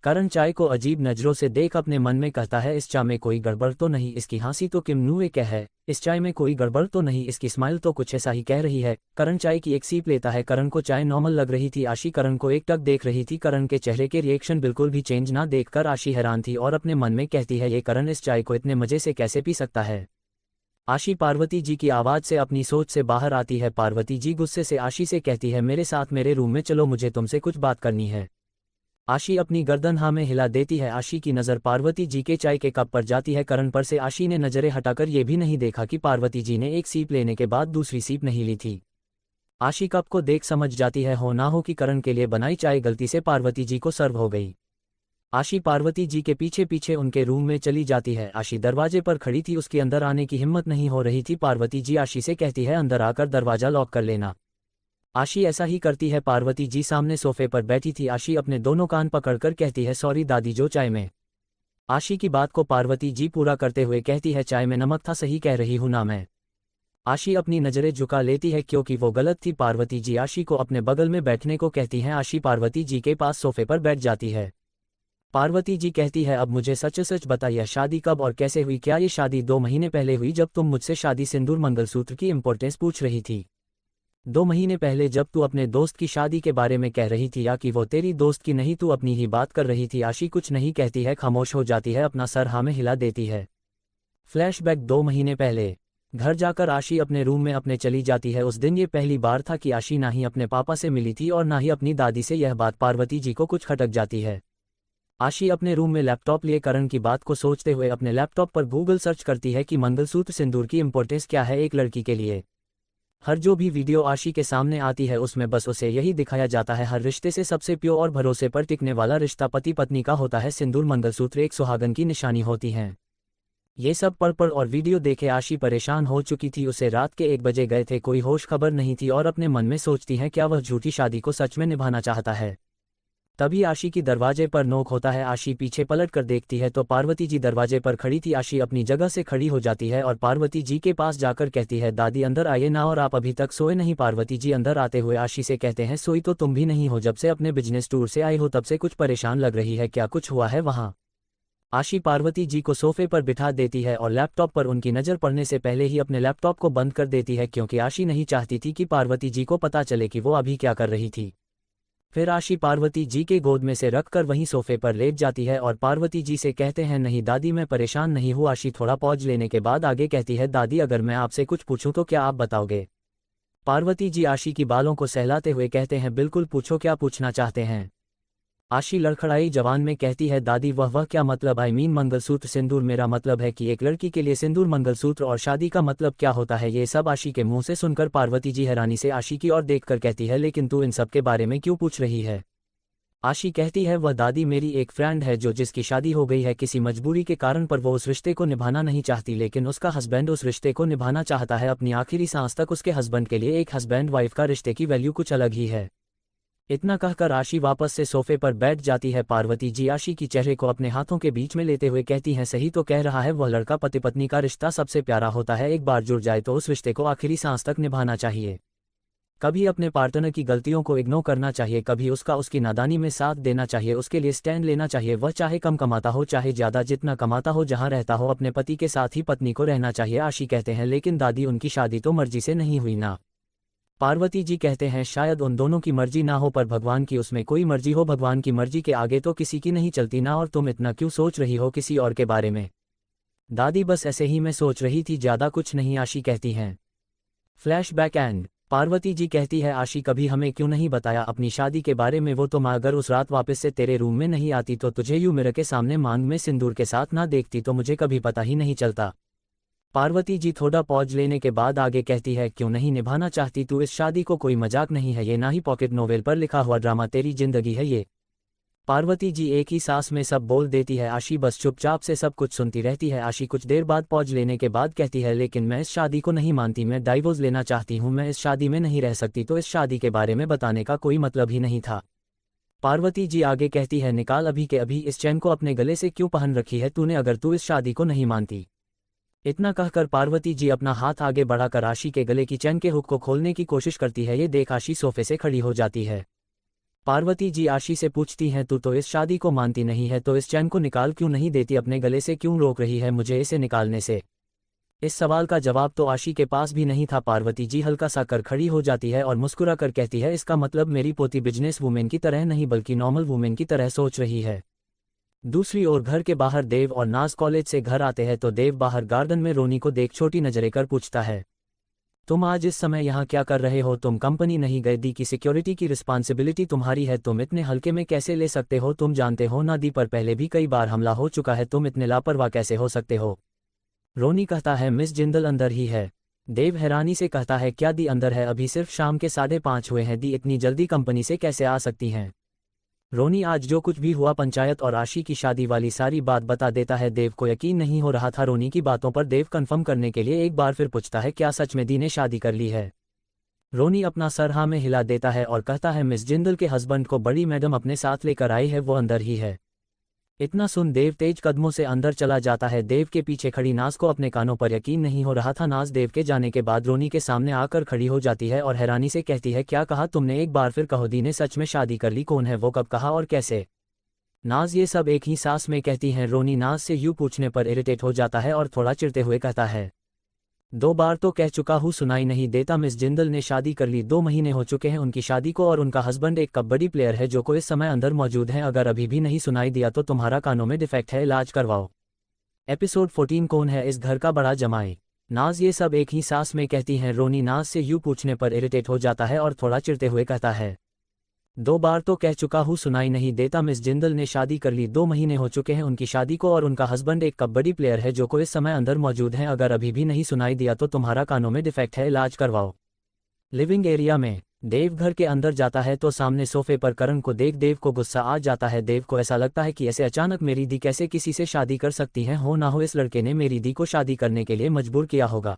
करण चाय को अजीब नजरों से देख अपने मन में कहता है, इस चाय में कोई गड़बड़ तो नहीं? इसकी हंसी तो किम नुए क्या है? इस चाय में कोई गड़बड़ तो नहीं? इसकी स्माइल तो कुछ ऐसा ही कह रही है। करण चाय की एक सीप लेता है। करण को चाय नॉर्मल लग रही थी। आशी करण को एकटक देख रही थी। करण के चेहरे के रिएक्शन बिल्कुल भी चेंज ना देखकर आशी हैरान थी और अपने मन में कहती है, ये करण इस चाय को इतने मजे से कैसे पी सकता है। आशी पार्वती जी की आवाज़ से अपनी सोच से बाहर आती है। पार्वती जी गुस्से से आशी से कहती है, मेरे साथ मेरे रूम में चलो, मुझे तुमसे कुछ बात करनी है। आशी अपनी गर्दन हाँ में हिला देती है। आशी की नज़र पार्वती जी के चाय के कप पर जाती है। करण पर से आशी ने नज़रें हटाकर ये भी नहीं देखा कि पार्वती जी ने एक सीप लेने के बाद दूसरी सीप नहीं ली थी। आशी कप को देख समझ जाती है हो ना हो कि करण के लिए बनाई चाय गलती से पार्वती जी को सर्व हो गई। आशी पार्वती जी के पीछे पीछे उनके रूम में चली जाती है। आशी दरवाजे पर खड़ी थी, उसकी अंदर आने की हिम्मत नहीं हो रही थी। पार्वती जी आशी से कहती है, अंदर आकर दरवाजा लॉक कर लेना। आशी ऐसा ही करती है। पार्वती जी सामने सोफे पर बैठी थी। आशी अपने दोनों कान पकड़कर कहती है, सॉरी दादी, जो चाय में। आशी की बात को पार्वती जी पूरा करते हुए कहती है, चाय में नमक था, सही कह रही हूं ना मैं। आशी अपनी नज़रें झुका लेती है क्योंकि वो गलत थी। पार्वती जी आशी को अपने बगल में बैठने को कहती हैं। आशी पार्वती जी के पास सोफे पर बैठ जाती है। पार्वती जी कहती है, अब मुझे सच सच बताइए, शादी कब और कैसे हुई? क्या ये शादी 2 महीने पहले हुई जब तुम मुझसे शादी सिंदूर मंगलसूत्र की इंपॉर्टेंस पूछ रही थी? 2 महीने पहले जब तू अपने दोस्त की शादी के बारे में कह रही थी, या कि वो तेरी दोस्त की नहीं, तू अपनी ही बात कर रही थी? आशी कुछ नहीं कहती है, खामोश हो जाती है, अपना सर हाँ में हिला देती है। फ्लैशबैक 2 महीने पहले। घर जाकर आशी अपने रूम में अपने चली जाती है। उस दिन ये पहली बार था कि आशी ना ही अपने पापा से मिली थी और ना ही अपनी दादी से। यह बात पार्वती जी को कुछ खटक जाती है। आशी अपने रूम में लैपटॉप लिए करण की बात को सोचते हुए अपने लैपटॉप पर गूगल सर्च करती है कि मंगलसूत्र सिंदूर की इंपॉर्टेंस क्या है एक लड़की के लिए। हर जो भी वीडियो आशी के सामने आती है उसमें बस उसे यही दिखाया जाता है, हर रिश्ते से सबसे प्योर और भरोसे पर टिकने वाला रिश्ता पति पत्नी का होता है। सिंदूर मंगलसूत्र एक सुहागन की निशानी होती हैं। ये सब पढ़ और वीडियो देखे आशी परेशान हो चुकी थी। उसे रात के 1 बजे गए थे, कोई होश खबर नहीं थी और अपने मन में सोचती है, क्या वह झूठी शादी को सच में निभाना चाहता है। तभी आशी की दरवाजे पर नोक होता है। आशी पीछे पलट कर देखती है तो पार्वती जी दरवाजे पर खड़ी थी। आशी अपनी जगह से खड़ी हो जाती है और पार्वती जी के पास जाकर कहती है, दादी अंदर आइए ना, और आप अभी तक सोए नहीं? पार्वती जी अंदर आते हुए आशी से कहते हैं, सोई तो तुम भी नहीं हो, जब से अपने बिजनेस टूर से आई हो तब से कुछ परेशान लग रही है, क्या कुछ हुआ है वहाँ? आशी पार्वती जी को सोफे पर बिठा देती है और लैपटॉप पर उनकी नज़र पड़ने से पहले ही अपने लैपटॉप को बंद कर देती है, क्योंकि आशी नहीं चाहती थी कि पार्वती जी को पता चले कि वो अभी क्या कर रही थी। फिर आशी पार्वती जी के गोद में से रखकर वहीं सोफे पर लेट जाती है और पार्वती जी से कहते हैं, नहीं दादी मैं परेशान नहीं हूँ। आशी थोड़ा पॉज लेने के बाद आगे कहती है, दादी अगर मैं आपसे कुछ पूछूं तो क्या आप बताओगे? पार्वती जी आशी की बालों को सहलाते हुए कहते हैं, बिल्कुल पूछो, क्या पूछना चाहते हैं? आशी लड़खड़ाई जवान में कहती है, दादी वह क्या मतलब? आई मीन मंगलसूत्र सिंदूर, मेरा मतलब है कि एक लड़की के लिए सिंदूर मंगलसूत्र, और शादी का मतलब क्या होता है? ये सब आशी के मुंह से सुनकर पार्वती जी हैरानी से आशी की ओर देखकर कहती है, लेकिन तू इन सब के बारे में क्यों पूछ रही है? आशी कहती है, वह दादी मेरी एक फ्रेंड है जो जिसकी शादी हो गई है किसी मजबूरी के कारण, पर वो उस रिश्ते को निभाना नहीं चाहती, लेकिन उसका हस्बैंड उस रिश्ते को निभाना चाहता है। अपनी आखिरी सांस तक उसके हस्बैंड के लिए एक हस्बैंड वाइफ का रिश्ते की वैल्यू कुछ अलग ही है। इतना कहकर आशी वापस से सोफे पर बैठ जाती है। पार्वती जी आशी की चेहरे को अपने हाथों के बीच में लेते हुए कहती हैं, सही तो कह रहा है, वह लड़का पति पत्नी का रिश्ता सबसे प्यारा होता है, एक बार जुड़ जाए तो उस रिश्ते को आखिरी सांस तक निभाना चाहिए। कभी अपने पार्टनर की गलतियों को इग्नोर करना चाहिए, कभी उसकी नादानी में साथ देना चाहिए, उसके लिए स्टैंड लेना चाहिए। वह चाहे कम कमाता हो चाहे ज़्यादा, जितना कमाता हो, जहाँ रहता हो, अपने पति के साथ ही पत्नी को रहना चाहिए। आशी कहते हैं, लेकिन दादी उनकी शादी तो मर्जी से नहीं हुई ना? पार्वती जी कहते हैं, शायद उन दोनों की मर्जी ना हो पर भगवान की उसमें कोई मर्जी हो, भगवान की मर्जी के आगे तो किसी की नहीं चलती ना, और तुम इतना क्यों सोच रही हो किसी और के बारे में? दादी बस ऐसे ही मैं सोच रही थी, ज़्यादा कुछ नहीं, आशी कहती हैं। Flashback and. पार्वती जी कहती है, आशी कभी हमें क्यों नहीं बताया अपनी शादी के बारे में? वो तुम अगर उस रात वापस से तेरे रूम में नहीं आती तो तुझे यूं मिरर के सामने मांग में सिंदूर के साथ ना देखती तो मुझे कभी पता ही नहीं चलता। पार्वती जी थोड़ा पॉज लेने के बाद आगे कहती है, क्यों नहीं निभाना चाहती तू इस शादी को? कोई मजाक नहीं है ये, ना ही पॉकेट नोवेल पर लिखा हुआ ड्रामा, तेरी जिंदगी है ये। पार्वती जी एक ही सांस में सब बोल देती है। आशी बस चुपचाप से सब कुछ सुनती रहती है। आशी कुछ देर बाद पॉज लेने के बाद कहती है, लेकिन मैं इस शादी को नहीं मानती, मैं डाइवोर्स लेना चाहती हूँ, मैं इस शादी में नहीं रह सकती। तो इस शादी के बारे में बताने का कोई मतलब ही नहीं था। पार्वती जी आगे कहती है, निकाल अभी के अभी इस चैन को अपने गले से क्यों पहन रखी है तूने, अगर तू इस शादी को नहीं मानती? इतना कहकर पार्वती जी अपना हाथ आगे बढ़ाकर आशी के गले की चैन के हुक को खोलने की कोशिश करती है। ये देख आशी सोफे से खड़ी हो जाती है। पार्वती जी आशी से पूछती हैं, तू तो इस शादी को मानती नहीं है तो इस चैन को निकाल क्यों नहीं देती, अपने गले से क्यों रोक रही है मुझे इसे निकालने से? इस सवाल का जवाब तो आशी के पास भी नहीं था। पार्वती जी हल्का सा कर खड़ी हो जाती है और मुस्कुरा कर कहती है, इसका मतलब मेरी पोती बिजनेस वुमेन की तरह नहीं बल्कि नॉर्मल वुमेन की तरह सोच रही है। दूसरी ओर घर के बाहर देव और नाज कॉलेज से घर आते हैं तो देव बाहर गार्डन में रोनी को देख छोटी नजरें कर पूछता है, तुम आज इस समय यहाँ क्या कर रहे हो? तुम कंपनी नहीं गए? दी की सिक्योरिटी की रिस्पॉन्सिबिलिटी तुम्हारी है, तुम इतने हल्के में कैसे ले सकते हो? तुम जानते हो ना दी पर पहले भी कई बार हमला हो चुका है, तुम इतने लापरवाह कैसे हो सकते हो? रोनी कहता है, मिस जिंदल अंदर ही है। देव हैरानी से कहता है, क्या दी अंदर है? अभी सिर्फ शाम के 5:30 हुए हैं, दी इतनी जल्दी कंपनी से कैसे आ सकती हैं? रोनी आज जो कुछ भी हुआ पंचायत और आशी की शादी वाली सारी बात बता देता है। देव को यकीन नहीं हो रहा था रोनी की बातों पर। देव कंफर्म करने के लिए एक बार फिर पूछता है, क्या सच में दी ने शादी कर ली है? रोनी अपना सर हाँ में हिला देता है और कहता है, मिस जिंदल के हस्बैंड को बड़ी मैडम अपने साथ लेकर आई है, वो अंदर ही है। इतना सुन देव तेज कदमों से अंदर चला जाता है। देव के पीछे खड़ी नाज को अपने कानों पर यकीन नहीं हो रहा था। नाज देव के जाने के बाद रोनी के सामने आकर खड़ी हो जाती है और हैरानी से कहती है, क्या कहा तुमने? एक बार फिर कहो, दी ने सच में शादी कर ली? कौन है वो, कब, कहा और कैसे? नाज ये सब एक ही सांस में कहती हैं। रोनी नाज से यूं पूछने पर इरिटेट हो जाता है और थोड़ा चिढ़ते हुए कहता है, 2 बार तो कह चुका हूँ, सुनाई नहीं देता? मिस जिंदल ने शादी कर ली, 2 महीने हो चुके हैं उनकी शादी को और उनका हस्बैंड एक कबड्डी प्लेयर है जो को इस समय अंदर मौजूद है। अगर अभी भी नहीं सुनाई दिया तो तुम्हारा कानों में डिफेक्ट है, इलाज करवाओ। एपिसोड 14 कौन है इस घर का बड़ा जमाई? नाज ये सब एक ही सांस में कहती हैं। रोनी नाज से यूं पूछने पर इरिटेट हो जाता है और थोड़ा चिढ़ते हुए कहता है, 2 बार तो कह चुका हूँ, सुनाई नहीं देता? मिस जिंदल ने शादी कर ली, 2 महीने हो चुके हैं उनकी शादी को और उनका हस्बैंड एक कबड्डी प्लेयर है जो को इस समय अंदर मौजूद हैं। अगर अभी भी नहीं सुनाई दिया तो तुम्हारा कानों में डिफेक्ट है, इलाज करवाओ। लिविंग एरिया में देव घर के अंदर जाता है तो सामने सोफे पर करण को देख देव को गुस्सा आ जाता है। देव को ऐसा लगता है कि ऐसे अचानक मेरी दी कैसे किसी से शादी कर सकती है? हो ना हो इस लड़के ने मेरी दी को शादी करने के लिए मजबूर किया होगा।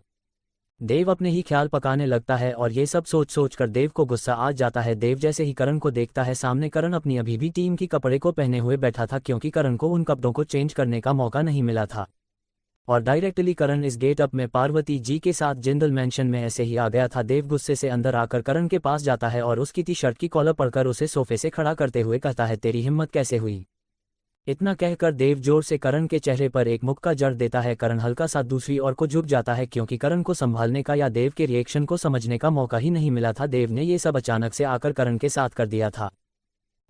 देव अपने ही ख्याल पकाने लगता है और ये सब सोच सोच कर देव को गुस्सा आ जाता है। देव जैसे ही करण को देखता है, सामने करण अपनी अभी भी टीम की कपड़े को पहने हुए बैठा था क्योंकि करण को उन कपड़ों को चेंज करने का मौका नहीं मिला था। और डायरेक्टली करण इस गेटअप में पार्वती जी के साथ जिंदल मैंशन में ऐसे ही आ गया था। देव गुस्से से अंदर आकर करण के पास जाता है और उसकी टी शर्ट की कॉलर पकड़कर उसे सोफे से खड़ा करते हुए कहता है, तेरी हिम्मत कैसे हुई? इतना कहकर देव जोर से करण के चेहरे पर एक मुक्का जड़ देता है। करण हल्का सा दूसरी ओर को झुक जाता है क्योंकि करण को संभालने का या देव के रिएक्शन को समझने का मौका ही नहीं मिला था। देव ने ये सब अचानक से आकर करण के साथ कर दिया था।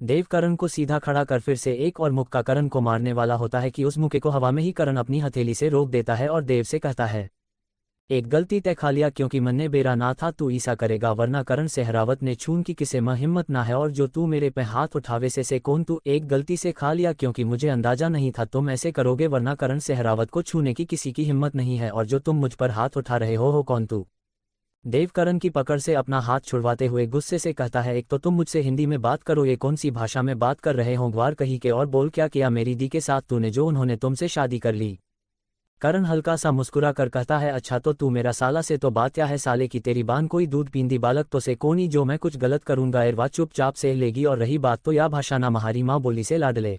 देव करण को सीधा खड़ा कर फिर से एक और मुक्का करण को मारने वाला होता है कि उस मुक्के को हवा में ही करण अपनी हथेली से रोक देता है और देव से कहता है, एक गलती तय खा लिया क्योंकि मन ने बेरा ना था, तू ईसा करेगा वरना करण सहरावत ने छून की किसे म हिम्मत ना है और जो तू मेरे पे हाथ उठावे से कौन? तू एक गलती से खा लिया क्योंकि मुझे अंदाजा नहीं था तुम ऐसे करोगे, वरना करण सहरावत को छूने की किसी की हिम्मत नहीं है। और जो तुम मुझ पर हाथ उठा रहे हो कौन तू? देव करण की पकड़ से अपना हाथ छुड़वाते हुए गुस्से से कहता है, एक तो तुम मुझसे हिंदी में बात करो, ये कौन सी भाषा में बात कर रहे हो? ग्वार कही के और बोल, क्या किया मेरी दी के साथ तूने जो उन्होंने तुमसे शादी कर ली? करण हल्का सा मुस्कुरा कर कहता है, अच्छा तो तू मेरा साला से तो बात क्या है? साले की तेरी बान कोई दूध पींदी बालक तो से कोनी जो मैं कुछ गलत करूंगा एरवा चुपचाप से लेगी। और रही बात तो या भाषा ना महारी माँ बोली से लाडले।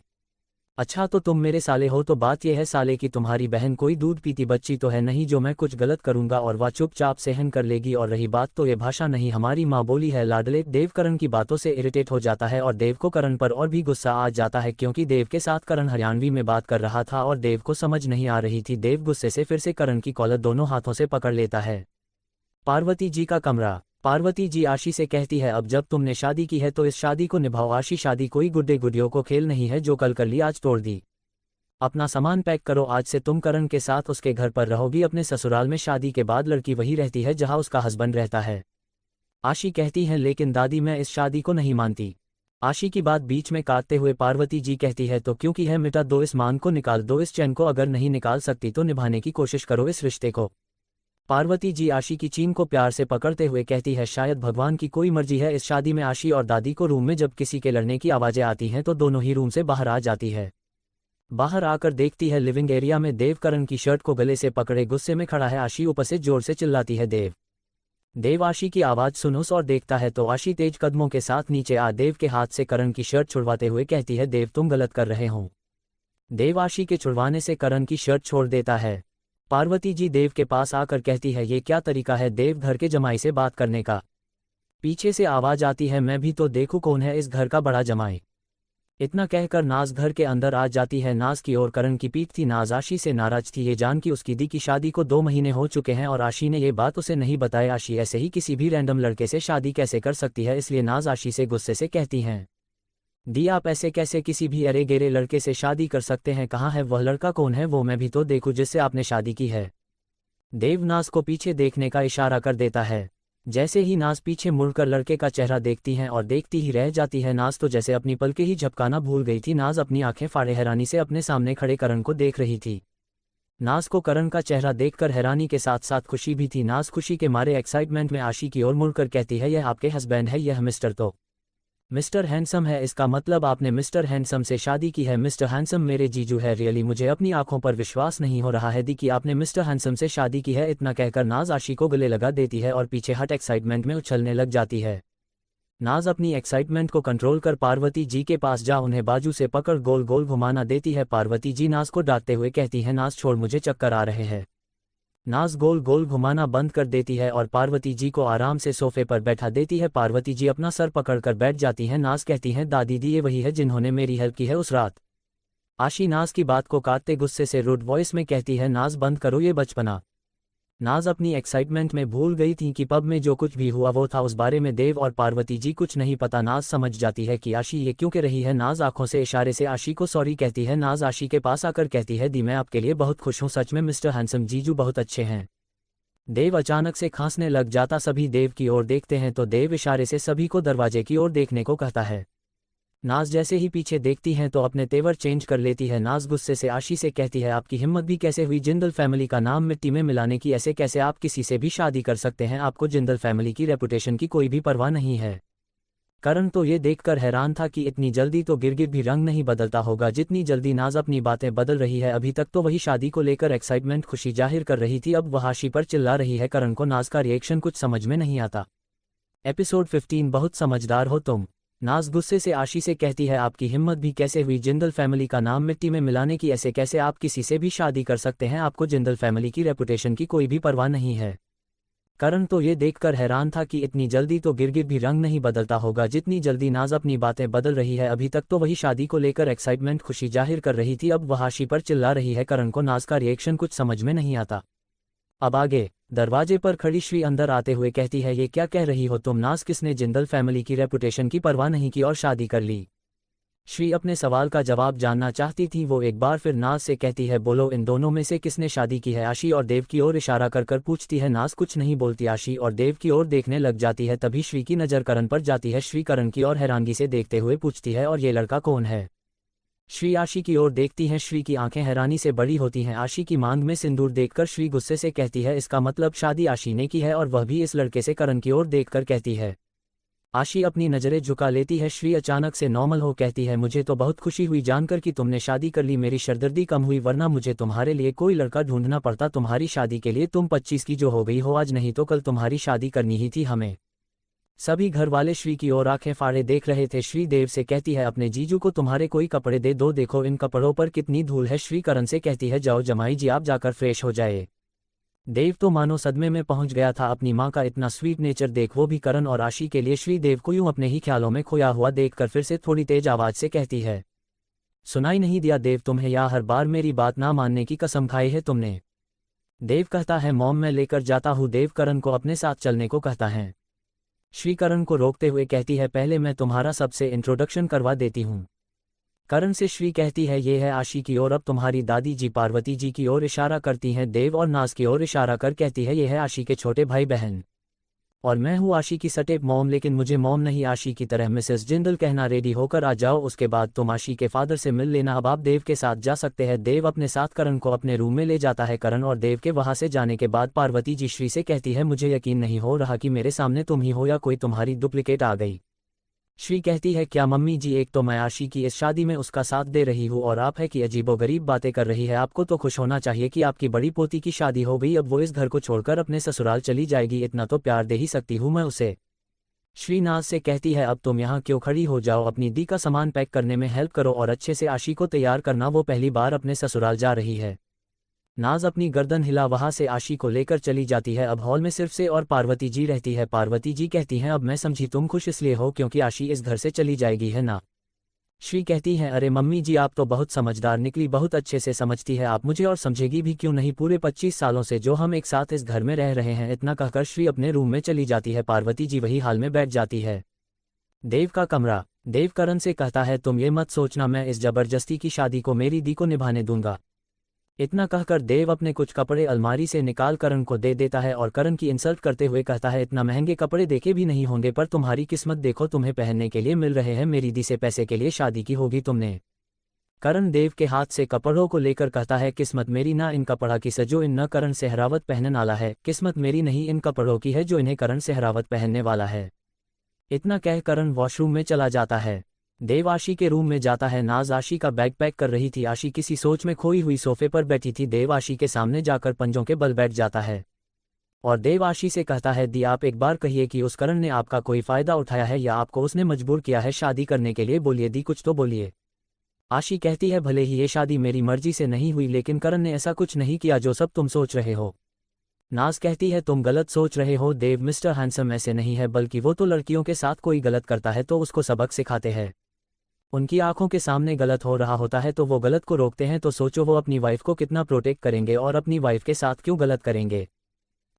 अच्छा तो तुम मेरे साले हो तो बात यह है साले की तुम्हारी बहन कोई दूध पीती बच्ची तो है नहीं जो मैं कुछ गलत करूंगा और वह चुपचाप सहन कर लेगी। और रही बात तो ये भाषा नहीं हमारी माँ बोली है लाडले। देव करण की बातों से इरिटेट हो जाता है और देव को करण पर और भी गुस्सा आ जाता है क्योंकि देव के साथ करण हरियाणवी में बात कर रहा था और देव को समझ नहीं आ रही थी। देव गुस्से से फिर से करण की कॉलर दोनों हाथों से पकड़ लेता है। पार्वती जी का कमरा। पार्वती जी आशी से कहती है, अब जब तुमने शादी की है तो इस शादी को निभाओ। आशी, शादी कोई गुड्डे गुडियों को खेल नहीं है जो कल कर ली आज तोड़ दी। अपना सामान पैक करो, आज से तुम करण के साथ उसके घर पर रहोगी। अपने ससुराल में शादी के बाद लड़की वही रहती है जहां उसका हस्बैंड रहता है। आशी कहती है, लेकिन दादी मैं इस शादी को नहीं मानती। आशी की बात बीच में काटते हुए पार्वती जी कहती है, तो क्यों की है मिटा दो इस मान को, निकाल दो इस चैन को। अगर नहीं निकाल सकती तो निभाने की कोशिश करो इस रिश्ते को। पार्वती जी आशी की चीन को प्यार से पकड़ते हुए कहती है, शायद भगवान की कोई मर्जी है इस शादी में। आशी और दादी को रूम में जब किसी के लड़ने की आवाजें आती हैं तो दोनों ही रूम से बाहर आ जाती है। बाहर आकर देखती है लिविंग एरिया में देव करण की शर्ट को गले से पकड़े गुस्से में खड़ा है। आशी ऊपर से जोर से चिल्लाती है, देव। देव आशी की आवाज सुन उस और देखता है तो आशी तेज कदमों के साथ नीचे आ देव के हाथ से करण की शर्ट छुड़वाते हुए कहती है, देव तुम गलत कर रहे हो। देव आशी के छुड़वाने से करण की शर्ट छोड़ देता है। पार्वती जी देव के पास आकर कहती है, ये क्या तरीका है देव घर के जमाई से बात करने का? पीछे से आवाज आती है, मैं भी तो देखूं कौन है इस घर का बड़ा जमाई। इतना कहकर नाज घर के अंदर आ जाती है। नाज की ओर करण की पीठ थी। नाज आशी से नाराज थी, ये जान कि उसकी दी की शादी को 2 महीने हो चुके हैं और आशी ने ये बात उसे नहीं बताई। आशी ऐसे ही किसी भी रैंडम लड़के से शादी कैसे कर सकती है, इसलिए नाज आशी से गुस्से से कहती हैं, दी आप ऐसे कैसे किसी भी अरे गेरे लड़के से शादी कर सकते हैं, कहाँ है वह लड़का, कौन है वो, मैं भी तो देखूं जिससे आपने शादी की है। देव नाज को पीछे देखने का इशारा कर देता है। जैसे ही नाज पीछे मुड़कर लड़के का चेहरा देखती हैं और देखती ही रह जाती है। नाज तो जैसे अपनी पलकें ही झपकाना भूल गई थी। नाज अपनी आंखें फाड़े हैरानी से अपने सामने खड़े करण को देख रही थी। नाज को करण का चेहरा देखकर हैरानी के साथ साथ खुशी भी थी। नाज खुशी के मारे एक्साइटमेंट में आशी की ओर मुड़कर कहती है, यह आपके हस्बैंड है, यह मिस्टर हैंडसम है, इसका मतलब आपने मिस्टर हैंडसम से शादी की है। मिस्टर हैंडसम मेरे जीजू है, रियली मुझे अपनी आंखों पर विश्वास नहीं हो रहा है दी कि आपने मिस्टर हैंडसम से शादी की है। इतना कहकर नाज आशी को गले लगा देती है और पीछे हट एक्साइटमेंट में उछलने लग जाती है। नाज अपनी एक्साइटमेंट को कंट्रोल कर पार्वती जी के पास जा उन्हें बाजू से पकड़ गोल गोल घुमाना देती है। पार्वती जी नाज को डांटते हुए कहती हैं, नाज छोड़, मुझे चक्कर आ रहे हैं। नाज गोल गोल घुमाना बंद कर देती है और पार्वती जी को आराम से सोफे पर बैठा देती है। पार्वती जी अपना सर पकड़कर बैठ जाती हैं। नाज कहती हैं, दादी दी ये वही है जिन्होंने मेरी हेल्प की है उस रात। आशी नाज की बात को काटते गुस्से से रूड वॉइस में कहती है, नाज बंद करो ये बचपना। नाज अपनी एक्साइटमेंट में भूल गई थी कि पब में जो कुछ भी हुआ वो था उस बारे में देव और पार्वती जी कुछ नहीं पता। नाज समझ जाती है कि आशी ये क्यों कह रही है। नाज आंखों से इशारे से आशी को सॉरी कहती है। नाज आशी के पास आकर कहती है, दी मैं आपके लिए बहुत खुश हूँ, सच में मिस्टर हैंडसम जीजू बहुत अच्छे हैं। देव अचानक से खांसने लग जाता। सभी देव की ओर देखते हैं तो देव इशारे से सभी को दरवाजे की ओर देखने को कहता है। नाज जैसे ही पीछे देखती हैं तो अपने तेवर चेंज कर लेती है। नाज गुस्से से आशी से कहती है, आपकी हिम्मत भी कैसे हुई जिंदल फैमिली का नाम मिट्टी में मिलाने की, ऐसे कैसे आप किसी से भी शादी कर सकते हैं, आपको जिंदल फैमिली की रेपुटेशन की कोई भी परवाह नहीं है। करण तो ये देखकर हैरान था कि इतनी जल्दी तो गिरगिट भी रंग नहीं बदलता होगा जितनी जल्दी नाज अपनी बातें बदल रही है। अभी तक तो वही शादी को लेकर एक्साइटमेंट खुशी जाहिर कर रही थी, अब वह आशी पर चिल्ला रही है। करण को नाज का रिएक्शन कुछ समझ में नहीं आता। एपिसोड 15 बहुत समझदार हो तुम। नाज गुस्से से आशी से कहती है, आपकी हिम्मत भी कैसे हुई जिंदल फैमिली का नाम मिट्टी में मिलाने की, ऐसे कैसे आप किसी से भी शादी कर सकते हैं, आपको जिंदल फैमिली की रेपुटेशन की कोई भी परवाह नहीं है। करण तो ये देखकर हैरान था कि इतनी जल्दी तो गिरगिट भी रंग नहीं बदलता होगा जितनी जल्दी नाज अपनी बातें बदल रही है। अभी तक तो वही शादी को लेकर एक्साइटमेंट खुशी जाहिर कर रही थी, अब वह आशी पर चिल्ला रही है। करण को नाज का रिएक्शन कुछ समझ में नहीं आता। अब आगे दरवाजे पर खड़ी श्री अंदर आते हुए कहती है, ये क्या कह रही हो तुम नाज, किसने जिंदल फैमिली की रेपुटेशन की परवाह नहीं की और शादी कर ली। श्री अपने सवाल का जवाब जानना चाहती थी। वो एक बार फिर नाज से कहती है, बोलो इन दोनों में से किसने शादी की है। आशी और देव की ओर इशारा कर कर पूछती है। नाज कुछ नहीं बोलती, आशी और देव की ओर देखने लग जाती है। तभी श्री की नज़र करण पर जाती है। श्री करण की ओर हैरानगी से देखते हुए पूछती है, और ये लड़का कौन है। श्री आशी की ओर देखती हैं। श्री की आंखें हैरानी से बड़ी होती हैं। आशी की मांग में सिंदूर देखकर श्री गुस्से से कहती है, इसका मतलब शादी आशी ने की है, और वह भी इस लड़के से। करण की ओर देखकर कहती है। आशी अपनी नज़रें झुका लेती है। श्री अचानक से नॉर्मल हो कहती है, मुझे तो बहुत खुशी हुई जानकर कि तुमने शादी कर ली, मेरी सरदर्दी कम हुई, वरना मुझे तुम्हारे लिए कोई लड़का ढूंढना पड़ता। तुम्हारी शादी के लिए तुम 25 की जो हो गई हो आज, नहीं तो कल तुम्हारी शादी करनी ही थी हमें। सभी घर वाले श्री की ओर आंखें फाड़े देख रहे थे। श्री देव से कहती है, अपने जीजू को तुम्हारे कोई कपड़े दे दो, देखो इन कपड़ों पर कितनी धूल है। श्री करण से कहती है, जाओ जमाई जी आप जाकर फ्रेश हो जाए। देव तो मानो सदमे में पहुंच गया था। अपनी मां का इतना स्वीट नेचर देख वो भी करण और आशी के लिए। श्री देव को यूं अपने ही ख्यालों में खोया हुआ देखकर फिर से थोड़ी तेज आवाज से कहती है, सुनाई नहीं दिया देव तुम्हें, या हर बार मेरी बात ना मानने की कसम खाई है तुमने। देव कहता है, मॉम मैं लेकर जाता हूँ। देव करण को अपने साथ चलने को कहता है। श्री करण को रोकते हुए कहती है, पहले मैं तुम्हारा सबसे इंट्रोडक्शन करवा देती हूँ। करण से श्री कहती है, ये है आशी की ओर अब तुम्हारी दादी जी। पार्वती जी की ओर इशारा करती हैं। देव और नाज की ओर इशारा कर कहती है, ये है आशी के छोटे भाई बहन, और मैं हूँ आशी की सटेप मॉम, लेकिन मुझे मॉम नहीं आशी की तरह मिसेस जिंदल कहना। रेडी होकर आ जाओ, उसके बाद तुम आशी के फादर से मिल लेना। अब आप देव के साथ जा सकते हैं। देव अपने साथ करण को अपने रूम में ले जाता है। करण और देव के वहां से जाने के बाद पार्वती जी श्री से कहती है, मुझे यकीन नहीं हो रहा कि मेरे सामने तुम ही हो या कोई तुम्हारी डुप्लीकेट आ गई। श्री कहती है, क्या मम्मी जी, एक तो मैं आशी की इस शादी में उसका साथ दे रही हूँ और आप है कि अजीबोगरीब बातें कर रही है। आपको तो खुश होना चाहिए कि आपकी बड़ी पोती की शादी हो गई, अब वो इस घर को छोड़कर अपने ससुराल चली जाएगी, इतना तो प्यार दे ही सकती हूँ मैं उसे। श्री नाज से कहती है, अब तुम यहाँ क्यों खड़ी हो, जाओ अपनी दी का सामान पैक करने में हेल्प करो और अच्छे से आशी को तैयार करना, वो पहली बार अपने ससुराल जा रही है। नाज अपनी गर्दन हिला वहां से आशी को लेकर चली जाती है। अब हॉल में सिर्फ से और पार्वती जी रहती है। पार्वती जी कहती हैं, अब मैं समझी तुम खुश इसलिए हो क्योंकि आशी इस घर से चली जाएगी, है ना। श्री कहती है, अरे मम्मी जी आप तो बहुत समझदार निकली, बहुत अच्छे से समझती है आप मुझे, और समझेगी भी क्यों नहीं, पूरे 25 सालों से जो हम एक साथ इस घर में रह रहे हैं। इतना कहकर श्री अपने रूम में चली जाती है। पार्वती जी वही हाल में बैठ जाती है। देव का कमरा। देव करण से कहता है, तुम ये मत सोचना मैं इस जबरदस्ती की शादी को मेरी दी को निभाने दूंगा। इतना कहकर देव अपने कुछ कपड़े अलमारी से निकाल करण को दे देता है और करण की इंसल्ट करते हुए कहता है, इतना महंगे कपड़े देखे भी नहीं होंगे, पर तुम्हारी किस्मत देखो, तुम्हें पहनने के लिए मिल रहे हैं, मेरी दी से पैसे के लिए शादी की होगी तुमने। करण देव के हाथ से कपड़ों को लेकर कहता है, किस्मत मेरी ना इन कपड़ा की सजो इन न करण सहरावत पहनने वाला है, किस्मत मेरी नहीं इन कपड़ों की है जो इन्हें करण सहरावत पहनने वाला है। इतना कह करण वॉशरूम में चला जाता है। देव आशी के रूम में जाता है। नाज आशी का बैग पैक कर रही थी। आशी किसी सोच में खोई हुई सोफे पर बैठी थी। देव आशी के सामने जाकर पंजों के बल बैठ जाता है और देव आशी से कहता है, दी आप एक बार कहिए कि उस करण ने आपका कोई फायदा उठाया है या आपको उसने मजबूर किया है शादी करने के लिए, बोलिए दी कुछ तो बोलिए। आशी कहती है, भले ही ये शादी मेरी मर्जी से नहीं हुई लेकिन करण ने ऐसा कुछ नहीं किया जो सब तुम सोच रहे हो। नाज कहती है, तुम गलत सोच रहे हो देव, मिस्टर हैंडसम ऐसे नहीं है, बल्कि वो तो लड़कियों के साथ कोई गलत करता है तो उसको सबक सिखाते हैं। उनकी आंखों के सामने गलत हो रहा होता है तो वो गलत को रोकते हैं, तो सोचो वो अपनी वाइफ को कितना प्रोटेक्ट करेंगे और अपनी वाइफ के साथ क्यों गलत करेंगे।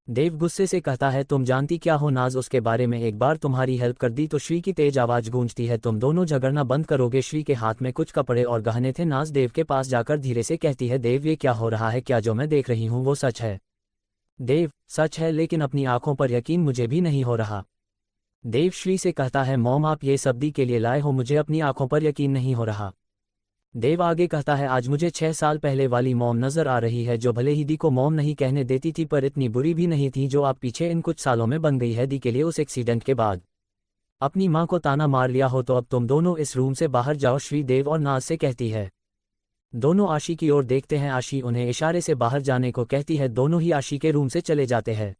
देव गुस्से से कहता है, तुम जानती क्या हो नाज, उसके बारे में एक बार तुम्हारी हेल्प कर दी तो श्री की तेज आवाज गूंजती है, तुम दोनों झगड़ना बंद करोगे। श्री के हाथ में कुछ कपड़े और गहने थे। नाज देव के पास जाकर धीरे से कहती है, देव ये क्या हो रहा है, क्या जो मैं देख रही हूँ वो सच है। देव, सच है लेकिन अपनी आंखों पर यकीन मुझे भी नहीं हो रहा। देव श्री से कहता है, मॉम आप ये सब दी के लिए लाए हो, मुझे अपनी आंखों पर यकीन नहीं हो रहा। देव आगे कहता है, आज मुझे 6 साल पहले वाली मॉम नजर आ रही है जो भले ही दी को मॉम नहीं कहने देती थी पर इतनी बुरी भी नहीं थी जो आप पीछे इन कुछ सालों में बन गई है दी के लिए उस एक्सीडेंट के बाद। अपनी माँ को ताना मार लिया हो तो अब तुम दोनों इस रूम से बाहर जाओ, श्री देव और नाज से कहती है। दोनों आशी की ओर देखते हैं। आशी उन्हें इशारे से बाहर जाने को कहती है। दोनों ही आशी के रूम से चले जाते हैं।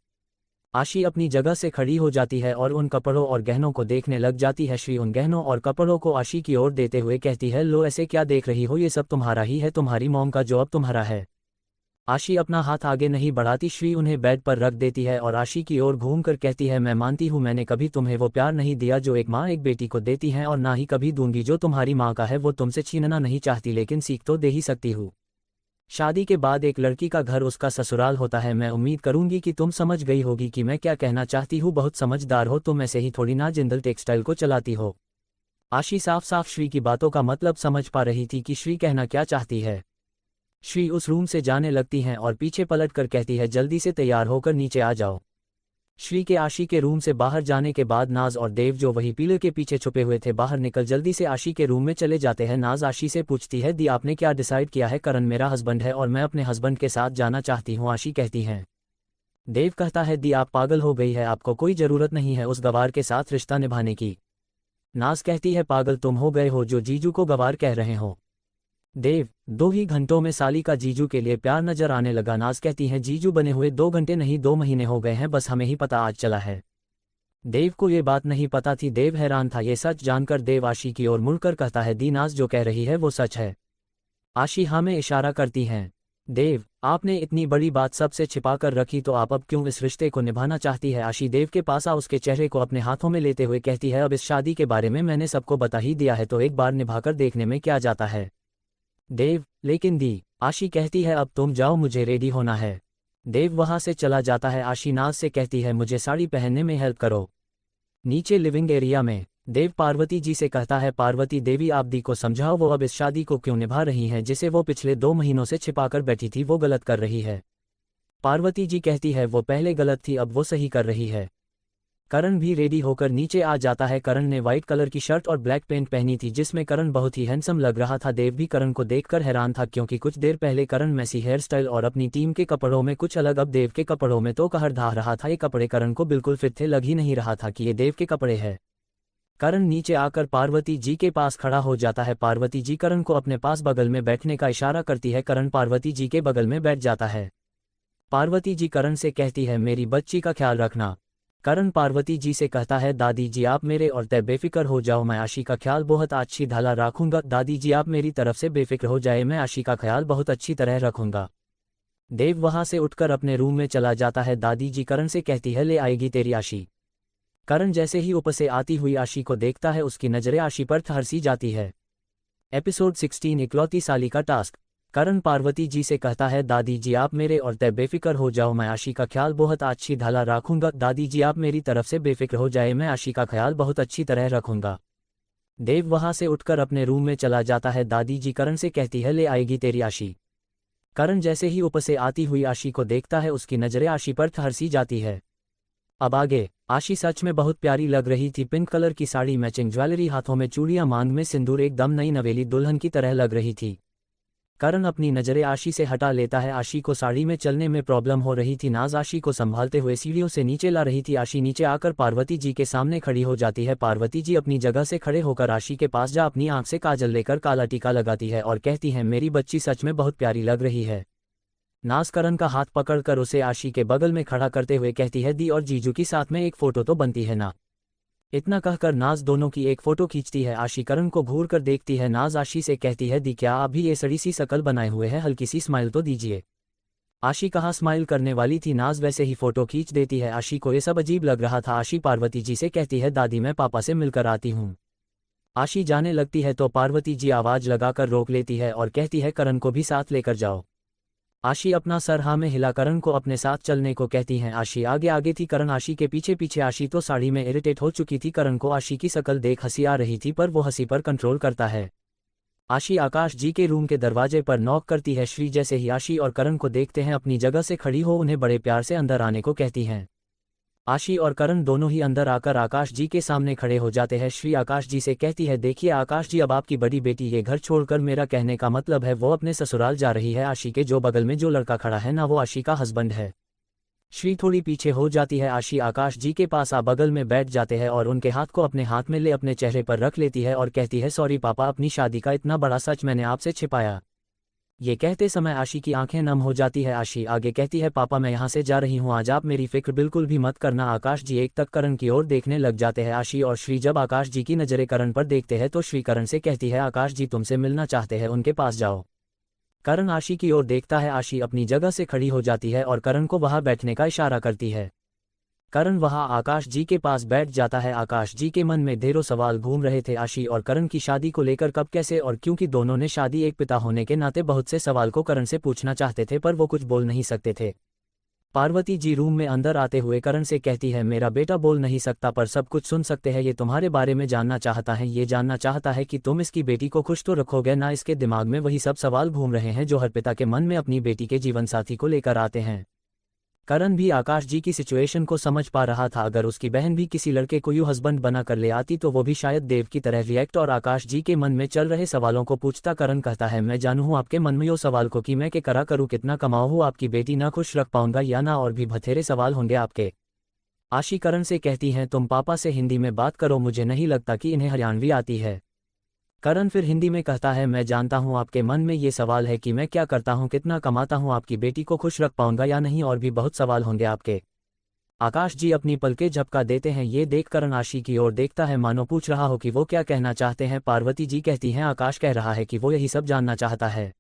आशी अपनी जगह से खड़ी हो जाती है और उन कपड़ों और गहनों को देखने लग जाती है। श्री उन गहनों और कपड़ों को आशी की ओर देते हुए कहती है, लो ऐसे क्या देख रही हो, ये सब तुम्हारा ही है, तुम्हारी मॉम का जो अब तुम्हारा है। आशी अपना हाथ आगे नहीं बढ़ाती। श्री उन्हें बेड पर रख देती है और आशी की ओर घूमकर कहती है, मैं मानती हूँ मैंने कभी तुम्हें वो प्यार नहीं दिया जो एक माँ एक बेटी को देती है, और ना ही कभी दूंगी जो तुम्हारी माँ का है, वो तुमसे छीनना नहीं चाहती लेकिन सीख तो दे ही सकती हूँ। शादी के बाद एक लड़की का घर उसका ससुराल होता है। मैं उम्मीद करूंगी कि तुम समझ गई होगी कि मैं क्या कहना चाहती हूँ, बहुत समझदार हो तुम, ऐसे ही थोड़ी ना जिंदल टेक्सटाइल को चलाती हो। आशी साफ साफ श्री की बातों का मतलब समझ पा रही थी कि श्री कहना क्या चाहती है। श्री उस रूम से जाने लगती हैं और पीछे पलट कर कहती है, जल्दी से तैयार होकर नीचे आ जाओ। श्री के आशी के रूम से बाहर जाने के बाद नाज और देव जो वही पीलर के पीछे छुपे हुए थे बाहर निकल जल्दी से आशी के रूम में चले जाते हैं। नाज आशी से पूछती है, दी आपने क्या डिसाइड किया है। करण मेरा हस्बैंड है और मैं अपने हस्बैंड के साथ जाना चाहती हूँ, आशी कहती हैं। देव कहता है, दी आप पागल हो गई है, आपको कोई जरूरत नहीं है उस गवार के साथ रिश्ता निभाने की। नाज कहती है, पागल तुम हो गए हो जो जीजू को गवार कह रहे हो। देव, 2 ही घंटों में साली का जीजू के लिए प्यार नजर आने लगा। नाज कहती है, जीजू बने हुए 2 घंटे नहीं 2 महीने हो गए हैं, बस हमें ही पता आज चला है। देव को ये बात नहीं पता थी। देव हैरान था ये सच जानकर। देव आशी की ओर मुड़कर कहता है, दी नाज जो कह रही है वो सच है। आशी हाँ में इशारा करती हैं। देव, आपने इतनी बड़ी बात सबसे छिपा कर रखी तो आप अब क्यों इस रिश्ते को निभाना चाहती है। आशी देव के पास आ उसके चेहरे को अपने हाथों में लेते हुए कहती है, अब इस शादी के बारे में मैंने सबको बता ही दिया है तो एक बार निभाकर देखने में क्या जाता है। देव, लेकिन दी, आशी कहती है, अब तुम जाओ मुझे रेडी होना है। देव वहां से चला जाता है। आशी नाज से कहती है, मुझे साड़ी पहनने में हेल्प करो। नीचे लिविंग एरिया में देव पार्वती जी से कहता है, पार्वती देवी आप दी को समझाओ वो अब इस शादी को क्यों निभा रही हैं, जिसे वो पिछले 2 महीनों से छिपाकर बैठी थी वो गलत कर रही है। पार्वती जी कहती है, वो पहले गलत थी अब वो सही कर रही है। करण भी रेडी होकर नीचे आ जाता है। करण ने व्हाइट कलर की शर्ट और ब्लैक पैंट पहनी थी जिसमें करण बहुत ही हैंडसम लग रहा था। देव भी करण को देखकर हैरान था क्योंकि कुछ देर पहले करण मैसी हेयर स्टाइल और अपनी टीम के कपड़ों में कुछ अलग, अब देव के कपड़ों में तो कहर ढा रहा था। ये कपड़े करण को बिल्कुल फिट थे, लग ही नहीं रहा था कि ये देव के कपड़े हैं। करण नीचे आकर पार्वती जी के पास खड़ा हो जाता है। पार्वती जी करण को अपने पास बगल में बैठने का इशारा करती है। करण पार्वती जी के बगल में बैठ जाता है। पार्वती जी करण से कहती है, मेरी बच्ची का ख्याल रखना। करण पार्वती जी से कहता है, दादी जी आप मेरे और तय बेफिक्र हो जाओ, मैं आशी का ख्याल बहुत अच्छी ढाला रखूंगा। दादी जी आप मेरी तरफ से बेफिक्र हो जाए, मैं आशी का ख्याल बहुत अच्छी तरह रखूंगा। देव वहां से उठकर अपने रूम में चला जाता है। दादी जी करण से कहती है, ले आएगी तेरी आशी। करण जैसे ही ऊपर से आती हुई आशी को देखता है उसकी नजरें आशी पर ठहर सी जाती है। एपिसोड 16 इकलौती साली का टास्क। करण पार्वती जी से कहता है, दादी जी आप मेरे और तय बेफिक्र हो जाओ, मैं आशी का ख्याल बहुत अच्छी ढाला रखूंगा। दादी जी आप मेरी तरफ से बेफिक्र हो जाए, मैं आशी का ख्याल बहुत अच्छी तरह रखूंगा। देव वहां से उठकर अपने रूम में चला जाता है। दादी जी करण से कहती है, ले आएगी तेरी आशी। करण जैसे ही ऊपर से आती हुई आशी को देखता है, उसकी नजरें आशी पर ठहरसी जाती है। अब आगे। आशी सच में बहुत प्यारी लग रही थी। पिंक कलर की साड़ी, मैचिंग ज्वेलरी, हाथों में चूड़ियां, मांग में सिंदूर, एकदम नई नवेली दुल्हन की तरह लग रही थी। करण अपनी नजरें आशी से हटा लेता है। आशी को साड़ी में चलने में प्रॉब्लम हो रही थी। नाज आशी को संभालते हुए सीढ़ियों से नीचे ला रही थी। आशी नीचे आकर पार्वती जी के सामने खड़ी हो जाती है। पार्वती जी अपनी जगह से खड़े होकर आशी के पास जा अपनी आंख से काजल लेकर काला टीका लगाती है और कहती है, मेरी बच्ची सच में बहुत प्यारी लग रही है। नाज करण का हाथ पकड़कर उसे आशी के बगल में खड़ा करते हुए कहती है, दी और जीजू की साथ में एक फोटो तो बनती है ना। इतना कहकर नाज दोनों की एक फोटो खींचती है। आशी करण को घूर कर देखती है। नाज आशी से कहती है, दी क्या आप भी ये सड़ी सी शकल बनाए हुए हैं, हल्की सी स्माइल तो दीजिए। आशी कहाँ स्माइल करने वाली थी, नाज वैसे ही फोटो खींच देती है। आशी को ये सब अजीब लग रहा था। आशी पार्वती जी से कहती है, दादी मैं पापा से मिलकर आती हूँ। आशी जाने लगती है तो पार्वती जी आवाज लगाकर रोक लेती है और कहती है, करण को भी साथ लेकर जाओ। आशी अपना सर हाँ में हिला करण को अपने साथ चलने को कहती हैं। आशी आगे आगे थी, करण आशी के पीछे पीछे। आशी तो साड़ी में इरिटेट हो चुकी थी। करण को आशी की शकल देख हंसी आ रही थी, पर वो हंसी पर कंट्रोल करता है। आशी आकाश जी के रूम के दरवाजे पर नॉक करती है। श्री जैसे ही आशी और करण को देखते हैं, अपनी जगह से खड़ी हो उन्हें बड़े प्यार से अंदर आने को कहती हैं। आशी और करण दोनों ही अंदर आकर आकाश जी के सामने खड़े हो जाते हैं। श्री आकाश जी से कहती है, देखिए आकाश जी, अब आपकी बड़ी बेटी ये घर छोड़कर, मेरा कहने का मतलब है वो अपने ससुराल जा रही है। आशी के जो बगल में जो लड़का खड़ा है ना, वो आशी का हस्बैंड है। श्री थोड़ी पीछे हो जाती है। आशी आकाश जी के पास आ बगल में बैठ जाते हैं और उनके हाथ को अपने हाथ में ले अपने चेहरे पर रख लेती है और कहती है, सॉरी पापा, अपनी शादी का इतना बड़ा सच मैंने आपसे छिपाया। ये कहते समय आशी की आंखें नम हो जाती है। आशी आगे कहती है, पापा मैं यहाँ से जा रही हूँ, आज आप मेरी फिक्र बिल्कुल भी मत करना। आकाश जी एक तक करण की ओर देखने लग जाते हैं। आशी और श्री जब आकाश जी की नजरें करण पर देखते हैं तो श्री करण से कहती है, आकाश जी तुमसे मिलना चाहते हैं, उनके पास जाओ। करण आशी की ओर देखता है। आशी अपनी जगह से खड़ी हो जाती है और करण को वहां बैठने का इशारा करती है। करण वहां आकाश जी के पास बैठ जाता है। आकाश जी के मन में ढेरों सवाल घूम रहे थे, आशी और करण की शादी को लेकर, कब, कैसे और क्योंकि दोनों ने शादी, एक पिता होने के नाते बहुत से सवाल को करण से पूछना चाहते थे, पर वो कुछ बोल नहीं सकते थे। पार्वती जी रूम में अंदर आते हुए करण से कहती है, मेरा बेटा बोल नहीं सकता पर सब कुछ सुन सकते हैं, ये तुम्हारे बारे में जानना चाहता है, ये जानना चाहता है कि तुम इसकी बेटी को खुश तो रखोगे ना। इसके दिमाग में वही सब सवाल घूम रहे हैं जो हर पिता के मन में अपनी बेटी के जीवन साथी को लेकर आते हैं। करण भी आकाश जी की सिचुएशन को समझ पा रहा था। अगर उसकी बहन भी किसी लड़के को यूं हस्बैंड बना कर ले आती तो वो भी शायद देव की तरह रिएक्ट और आकाश जी के मन में चल रहे सवालों को पूछता। करण कहता है, मैं जानू हूँ आपके मन में यो सवाल को कि मैं के करा करूँ, कितना कमाऊँ हूँ, आपकी बेटी ना खुश रख पाऊंगा या ना, और भी बथेरे सवाल होंगे आपके। आशी करण से कहती हैं, तुम पापा से हिंदी में बात करो, मुझे नहीं लगता कि इन्हें हरियाणवी आती है। करण फिर हिंदी में कहता है, मैं जानता हूं आपके मन में ये सवाल है कि मैं क्या करता हूं, कितना कमाता हूं, आपकी बेटी को खुश रख पाऊंगा या नहीं, और भी बहुत सवाल होंगे आपके। आकाश जी अपनी पलकें झपका देते हैं। ये देख करण आशी की ओर देखता है, मानो पूछ रहा हो कि वो क्या कहना चाहते हैं। पार्वती जी कहती हैं, आकाश कह रहा है कि वो यही सब जानना चाहता है।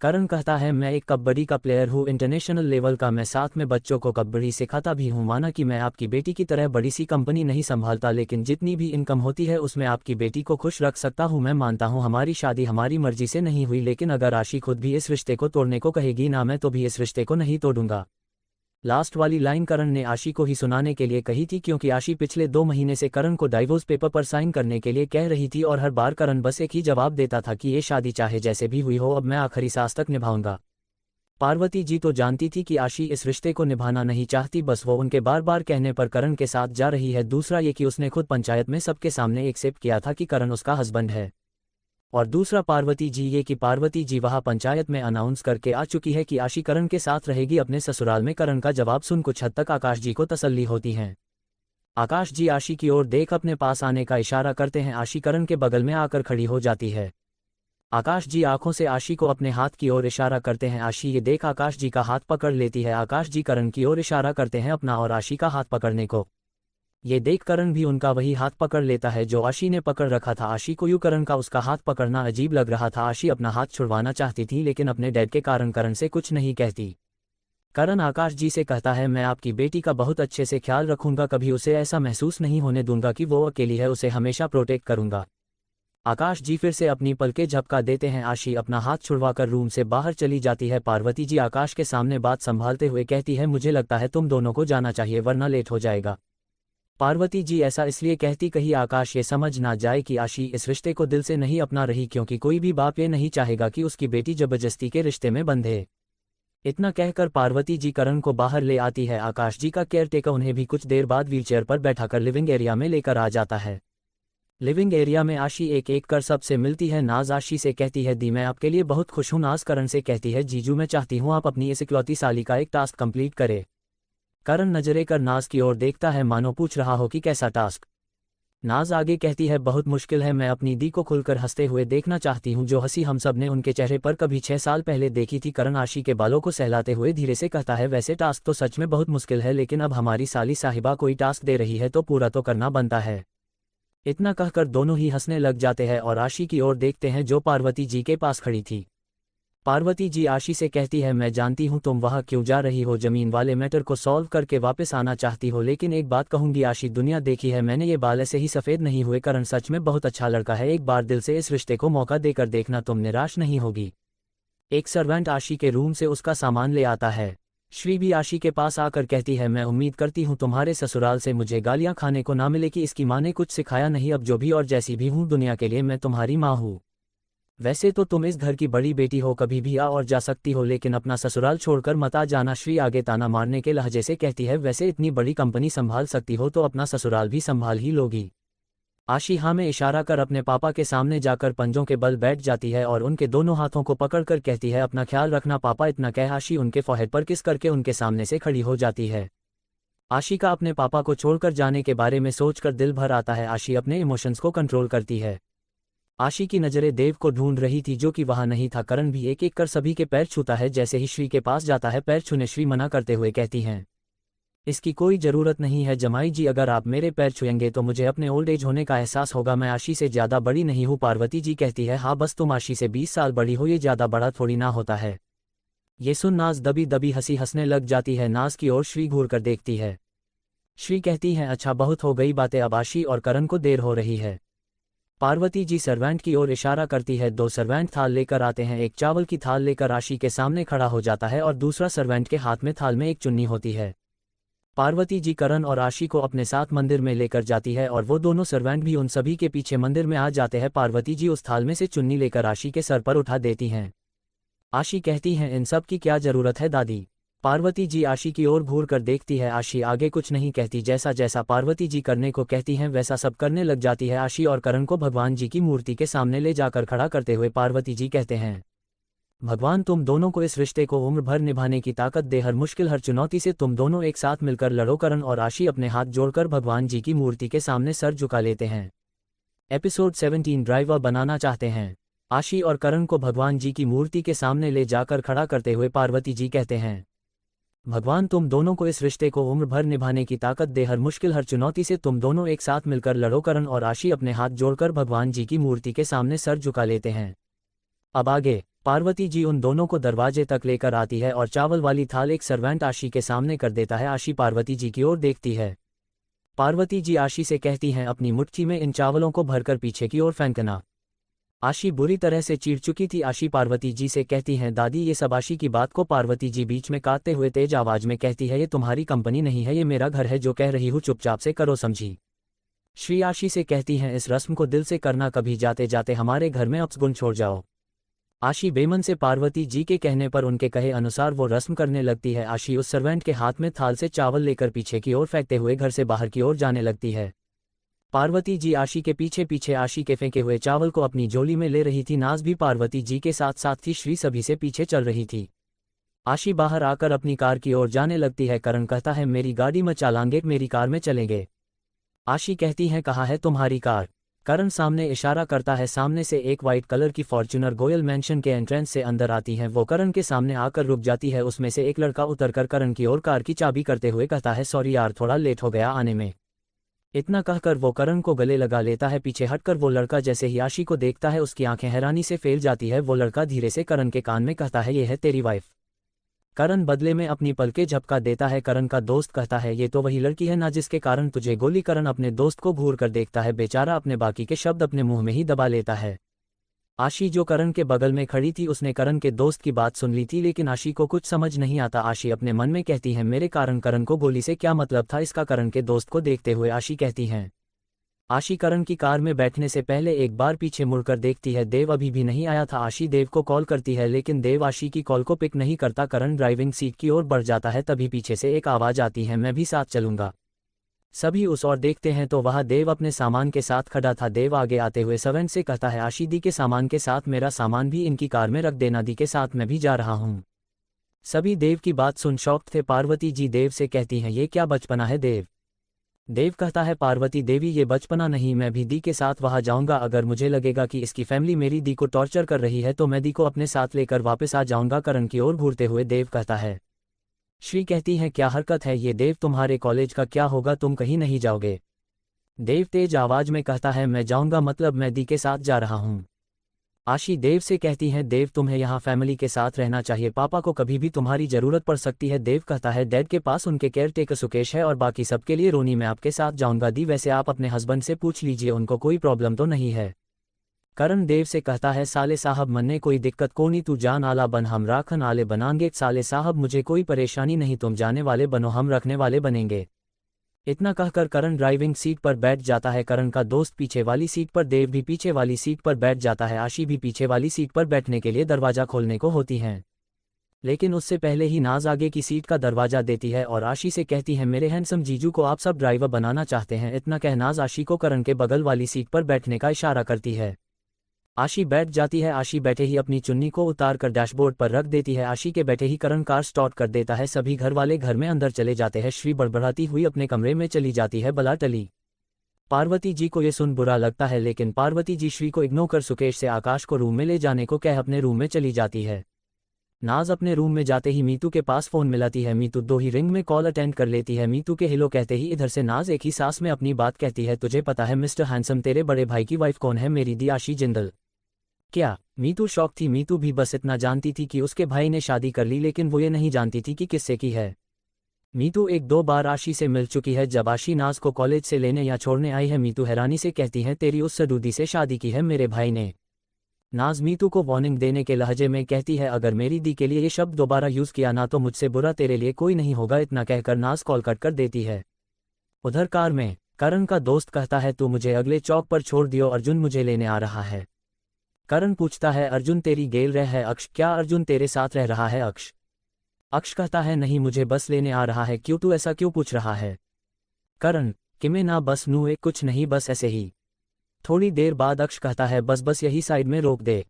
करण कहता है, मैं एक कबड्डी का प्लेयर हूँ, इंटरनेशनल लेवल का, मैं साथ में बच्चों को कबड्डी सिखाता भी हूँ। माना कि मैं आपकी बेटी की तरह बड़ी सी कंपनी नहीं संभालता, लेकिन जितनी भी इनकम होती है उसमें आपकी बेटी को खुश रख सकता हूँ। मैं मानता हूँ हमारी शादी हमारी मर्जी से नहीं हुई, लेकिन अगर आशी खुद भी इस रिश्ते को तोड़ने को कहेगी ना, मैं तो भी इस रिश्ते को नहीं तोड़ूंगा। लास्ट वाली लाइन करण ने आशी को ही सुनाने के लिए कही थी, क्योंकि आशी पिछले 2 महीने से करण को डाइवोर्स पेपर पर साइन करने के लिए कह रही थी और हर बार करण बस एक ही जवाब देता था कि ये शादी चाहे जैसे भी हुई हो, अब मैं आखिरी सांस तक निभाऊंगा। पार्वती जी तो जानती थी कि आशी इस रिश्ते को निभाना नहीं चाहती, बस वो उनके बार बार कहने पर करण के साथ जा रही है। दूसरा ये कि उसने खुद पंचायत में सबके सामने एक्सेप्ट किया था कि करण उसका हस्बैंड है। और दूसरा पार्वती जी ये कि पार्वती जी वहां पंचायत में अनाउंस करके आ चुकी है कि आशी करण के साथ रहेगी अपने ससुराल में। करण का जवाब सुन कुछ हद तक आकाश जी को तसल्ली होती है। आकाश जी आशी की ओर देख अपने पास आने का इशारा करते हैं। आशी करण के बगल में आकर खड़ी हो जाती है। आकाश जी आंखों से आशी को अपने हाथ की ओर इशारा करते हैं। आशी ये देख आकाश जी का हाथ पकड़ लेती है। आकाश जी करण की ओर इशारा करते हैं अपना और आशी का हाथ पकड़ने को। ये देख करण भी उनका वही हाथ पकड़ लेता है जो आशी ने पकड़ रखा था। आशी को यूं करण का उसका हाथ पकड़ना अजीब लग रहा था। आशी अपना हाथ छुड़वाना चाहती थी, लेकिन अपने डैड के कारण करण से कुछ नहीं कहती। करण आकाश जी से कहता है, मैं आपकी बेटी का बहुत अच्छे से ख्याल रखूंगा, कभी उसे ऐसा महसूस नहीं होने दूंगा कि वो अकेली है, उसे हमेशा प्रोटेक्ट करूंगा। आकाश जी फिर से अपनी पलकें झपका देते हैं। आशी अपना हाथ छुड़वाकर रूम से बाहर चली जाती है। पार्वती जी आकाश के सामने बात संभालते हुए कहती है, मुझे लगता है तुम दोनों को जाना चाहिए वरना लेट हो जाएगा। पार्वती जी ऐसा इसलिए कहती कहीं आकाश ये समझ ना जाए कि आशी इस रिश्ते को दिल से नहीं अपना रही, क्योंकि कोई भी बाप ये नहीं चाहेगा कि उसकी बेटी जबरदस्ती के रिश्ते में बंधे। इतना कहकर पार्वती जी करण को बाहर ले आती है। आकाश जी का केयरटेकर उन्हें भी कुछ देर बाद व्हीलचेयर पर बैठाकर लिविंग एरिया में लेकर आ जाता है। लिविंग एरिया में आशी एक एक कर सबसे मिलती है। नाज आशी से कहती है, दी मैं आपके लिए बहुत खुश हूँ। नाज करण से कहती है, जीजू मैं चाहती हूँ आप अपनी इस इकलौती साली का एक टास्क कंप्लीट करे। करण नजरे कर नाज की ओर देखता है मानो पूछ रहा हो कि कैसा टास्क। नाज आगे कहती है, बहुत मुश्किल है, मैं अपनी दी को खुलकर हंसते हुए देखना चाहती हूँ, जो हंसी हम सब ने उनके चेहरे पर कभी 6 साल पहले देखी थी। करण आशी के बालों को सहलाते हुए धीरे से कहता है, वैसे टास्क तो सच में बहुत मुश्किल है, लेकिन अब हमारी साली साहिबा कोई टास्क दे रही है तो पूरा तो करना बनता है। इतना कहकर दोनों ही हंसने लग जाते हैं और आशी की ओर देखते हैं जो पार्वती जी के पास खड़ी थी। पार्वती जी आशी से कहती है, मैं जानती हूँ तुम वहाँ क्यों जा रही हो, जमीन वाले मैटर को सॉल्व करके वापस आना चाहती हो, लेकिन एक बात कहूंगी आशी, दुनिया देखी है मैंने, ये बाल ऐसे ही सफ़ेद नहीं हुए। करण सच में बहुत अच्छा लड़का है, एक बार दिल से इस रिश्ते को मौका देकर देखना, तुम निराश नहीं होगी। एक सर्वेंट आशी के रूम से उसका सामान ले आता है। श्री भी आशी के पास आकर कहती है, मैं उम्मीद करती हूँ तुम्हारे ससुराल से मुझे गालियाँ खाने को ना मिले कि इसकी माँ ने कुछ सिखाया नहीं। अब जो भी और जैसी भी हूँ दुनिया के लिए मैं तुम्हारी माँ हूँ। वैसे तो तुम इस घर की बड़ी बेटी हो, कभी भी आ और जा सकती हो, लेकिन अपना ससुराल छोड़कर मत आ जाना। श्री आगे ताना मारने के लहजे से कहती है, वैसे इतनी बड़ी कंपनी संभाल सकती हो तो अपना ससुराल भी संभाल ही लोगी। आशी हाँ में इशारा कर अपने पापा के सामने जाकर पंजों के बल बैठ जाती है और उनके दोनों हाथों को पकड़कर कहती है, अपना ख्याल रखना पापा। इतना कह आशी उनके फोरहेड पर किस करके उनके सामने से खड़ी हो जाती है। आशी का अपने पापा को छोड़कर जाने के बारे में सोचकर दिल भर आता है। आशी अपने इमोशंस को कंट्रोल करती है। आशी की नज़रें देव को ढूंढ रही थी जो कि वहां नहीं था। करण भी एक एक कर सभी के पैर छूता है। जैसे ही श्री के पास जाता है पैर छूने, श्री मना करते हुए कहती हैं, इसकी कोई ज़रूरत नहीं है जमाई जी, अगर आप मेरे पैर छुएंगे तो मुझे अपने ओल्ड एज होने का एहसास होगा। मैं आशी से ज़्यादा बड़ी नहीं हूँ। पार्वती जी कहती है, हाँ बस तुम आशी से 20 साल बड़ी हो, ये ज़्यादा बड़ा थोड़ी ना होता है। ये सुन नाज दबी दबी हंसने लग जाती है। नाज की ओर श्री घूर कर देखती है। श्री कहती हैं, अच्छा बहुत हो गई बातें, अब आशी और करण को देर हो रही है। पार्वती जी सर्वेंट की ओर इशारा करती है। 2 सर्वेंट थाल लेकर आते हैं। एक चावल की थाल लेकर आशी के सामने खड़ा हो जाता है और दूसरा सर्वेंट के हाथ में थाल में एक चुन्नी होती है। पार्वती जी करण और आशी को अपने साथ मंदिर में लेकर जाती है और वो दोनों सर्वेंट भी उन सभी के पीछे मंदिर में आ जाते हैं। पार्वती जी उस थाल में से चुन्नी लेकर आशी के सर पर उठा देती हैं। आशी कहती हैं, इन सब की क्या जरूरत है दादी। पार्वती जी आशी की ओर घूर कर देखती है। आशी आगे कुछ नहीं कहती। जैसा जैसा पार्वती जी करने को कहती हैं वैसा सब करने लग जाती है। आशी और करण को भगवान जी की मूर्ति के सामने ले जाकर खड़ा करते हुए पार्वती जी कहते हैं, भगवान तुम दोनों को इस रिश्ते को उम्र भर निभाने की ताकत दे, हर मुश्किल हर चुनौती से तुम दोनों एक साथ मिलकर लड़ो। करण और आशी अपने हाथ जोड़कर भगवान जी की मूर्ति के सामने सर झुका लेते हैं। एपिसोड 17 ड्राइवर बनाना चाहते हैं। आशी और करण को भगवान जी की मूर्ति के सामने ले जाकर खड़ा करते हुए पार्वती जी कहते हैं, भगवान तुम दोनों को इस रिश्ते को उम्र भर निभाने की ताकत दे, हर मुश्किल हर चुनौती से तुम दोनों एक साथ मिलकर लड़ो। करण और आशी अपने हाथ जोड़कर भगवान जी की मूर्ति के सामने सर झुका लेते हैं। अब आगे पार्वती जी उन दोनों को दरवाजे तक लेकर आती है और चावल वाली थाल एक सर्वेंट आशी के सामने कर देता है। आशी पार्वती जी की ओर देखती है। पार्वती जी आशी से कहती हैं, अपनी मुट्ठी में इन चावलों को भरकर पीछे की ओर फेंकना। आशी बुरी तरह से चिढ़ चुकी थी। आशी पार्वती जी से कहती हैं, दादी ये सब। आशी की बात को पार्वती जी बीच में काटते हुए तेज आवाज में कहती है, ये तुम्हारी कंपनी नहीं है, ये मेरा घर है, जो कह रही हूँ चुपचाप से करो, समझी। श्री आशी से कहती हैं, इस रस्म को दिल से करना, कभी जाते जाते हमारे घर में अपशगुन छोड़ जाओ। आशी बेमन से पार्वती जी के कहने पर उनके कहे अनुसार वो रस्म करने लगती है। आशी उस सर्वेंट के हाथ में थाल से चावल लेकर पीछे की ओर फेंकते हुए घर से बाहर की ओर जाने लगती है। पार्वती जी आशी के पीछे पीछे आशी के फेंके हुए चावल को अपनी झोली में ले रही थी। नाज भी पार्वती जी के साथ साथ थी। श्री सभी से पीछे चल रही थी। आशी बाहर आकर अपनी कार की ओर जाने लगती है। करण कहता है, मेरी गाड़ी में चलाएंगे, मेरी कार में चलेंगे। आशी कहती है, कहाँ है तुम्हारी कार। करण सामने इशारा करता है। सामने से एक वाइट कलर की फॉर्च्यूनर गोयल मैंशन के एंट्रेंस से अंदर आती है। वो करण के सामने आकर रुक जाती है। उसमें से एक लड़का उतरकर करण की ओर कार की चाबी करते हुए कहता है, सॉरी यार, थोड़ा लेट हो गया आने में। इतना कहकर वो करण को गले लगा लेता है। पीछे हटकर वो लड़का जैसे ही आशी को देखता है उसकी आंखें हैरानी से फैल जाती है। वो लड़का धीरे से करण के कान में कहता है, ये है तेरी वाइफ। करण बदले में अपनी पलकें झपका देता है। करण का दोस्त कहता है ये तो वही लड़की है ना जिसके कारण तुझे गोली। करण अपने दोस्त को घूर कर देखता है, बेचारा अपने बाकी के शब्द अपने मुंह में ही दबा लेता है। आशी जो करण के बगल में खड़ी थी उसने करण के दोस्त की बात सुन ली थी, लेकिन आशी को कुछ समझ नहीं आता। आशी अपने मन में कहती है मेरे कारण करण को गोली से क्या मतलब था इसका। करण के दोस्त को देखते हुए आशी कहती हैं। आशी करण की कार में बैठने से पहले एक बार पीछे मुड़कर देखती है, देव अभी भी नहीं आया था। आशी देव को कॉल करती है लेकिन देव आशी की कॉल को पिक नहीं करता। करण ड्राइविंग सीट की ओर बढ़ जाता है, तभी पीछे से एक आवाज़ आती है, मैं भी साथ चलूंगा। सभी उस ओर देखते हैं तो वह देव अपने सामान के साथ खड़ा था। देव आगे आते हुए सवेन से कहता है आशी दी के सामान के साथ मेरा सामान भी इनकी कार में रख देना, दी के साथ मैं भी जा रहा हूँ। सभी देव की बात सुन शॉक्ड थे। पार्वती जी देव से कहती हैं ये क्या बचपना है। देव कहता है पार्वती देवी ये बचपना नहीं, मैं भी दी के साथ वहां जाऊंगा। अगर मुझे लगेगा कि इसकी फैमिली मेरी दी को टॉर्चर कर रही है तो मैं दी को अपने साथ लेकर वापस आ जाऊंगा। करण की ओर घूरते हुए देव कहता है। श्री कहती है क्या हरकत है ये देव, तुम्हारे कॉलेज का क्या होगा, तुम कहीं नहीं जाओगे। देव तेज आवाज में कहता है मैं जाऊंगा, मतलब मैं दी के साथ जा रहा हूं। आशी देव से कहती हैं देव तुम्हें यहाँ फैमिली के साथ रहना चाहिए, पापा को कभी भी तुम्हारी ज़रूरत पड़ सकती है। देव कहता है डैड के पास उनके केयर टेकर सुकेश है और बाकी सबके लिए रोनी, मैं आपके साथ जाऊंगा। दी वैसे आप अपने हस्बैंड से पूछ लीजिए, उनको कोई प्रॉब्लम तो नहीं है। करण देव से कहता है साले साहब मन्ने कोई दिक्कत को नहीं, तू जान आला बन हम राखन आले बनाएंगे। साले साहब मुझे कोई परेशानी नहीं, तुम जाने वाले बनो हम रखने वाले बनेंगे। इतना कहकर करण ड्राइविंग सीट पर बैठ जाता है। करण का दोस्त पीछे वाली सीट पर, देव भी पीछे वाली सीट पर बैठ जाता है। आशी भी पीछे वाली सीट पर बैठने के लिए दरवाज़ा खोलने को होती हैं, लेकिन उससे पहले ही नाज आगे की सीट का दरवाज़ा देती है और आशी से कहती है मेरे हैंडसम जीजू को आप सब ड्राइवर बनाना चाहते हैं। इतना कह नाज आशी को करण के बगल वाली सीट पर बैठने का इशारा करती है। आशी बैठ जाती है। आशी बैठे ही अपनी चुन्नी को उतार कर डैशबोर्ड पर रख देती है। आशी के बैठे ही करण कार स्टार्ट कर देता है। सभी घर वाले घर में अंदर चले जाते हैं। श्री बड़बड़ाती हुई अपने कमरे में चली जाती है। बला टली। पार्वती जी को ये सुन बुरा लगता है, लेकिन पार्वती जी श्री को इग्नोर कर सुकेश से आकाश को रूम में ले जाने को कह अपने रूम में चली जाती है। नाज अपने रूम में जाते ही मीतू के पास फोन मिलाती है। मीतू 2 ही रिंग में कॉल अटेंड कर लेती है। मीतू के हेलो कहते ही इधर से नाज एक ही सांस में अपनी बात कहती है, तुझे पता है मिस्टर हैंडसम तेरे बड़े भाई की वाइफ कौन है? मेरी दी आशी जिंदल। क्या? मीतू शॉक थी। मीतू भी बस इतना जानती थी कि उसके भाई ने शादी कर ली, लेकिन वो ये नहीं जानती थी कि किससे की है। मीतू 1-2 बार आशी से मिल चुकी है। जब आशी नाज को कॉलेज से लेने या छोड़ने आई है, मीतू हैरानी से कहती है तेरी उस सदूदी से शादी की है मेरे भाई ने। नाज मीतू को वार्निंग देने के लहजे में कहती है अगर मेरी दी के लिए ये शब्द दोबारा यूज किया ना तो मुझसे बुरा तेरे लिए कोई नहीं होगा। इतना कहकर नाज कॉल कट कर देती है। उधर कार में करण का दोस्त कहता है तू मुझे अगले चौक पर छोड़ दियो, अर्जुन मुझे लेने आ रहा है। करण पूछता है अर्जुन तेरी गेल रह है अक्ष, क्या अर्जुन तेरे साथ रह रहा है अक्ष? अक्ष कहता है नहीं मुझे बस लेने आ रहा है। क्यों, तू ऐसा क्यों पूछ रहा है? करण किमे ना बस नू एक कुछ नहीं बस ऐसे ही। थोड़ी देर बाद अक्ष कहता है बस बस यही साइड में रोक दे।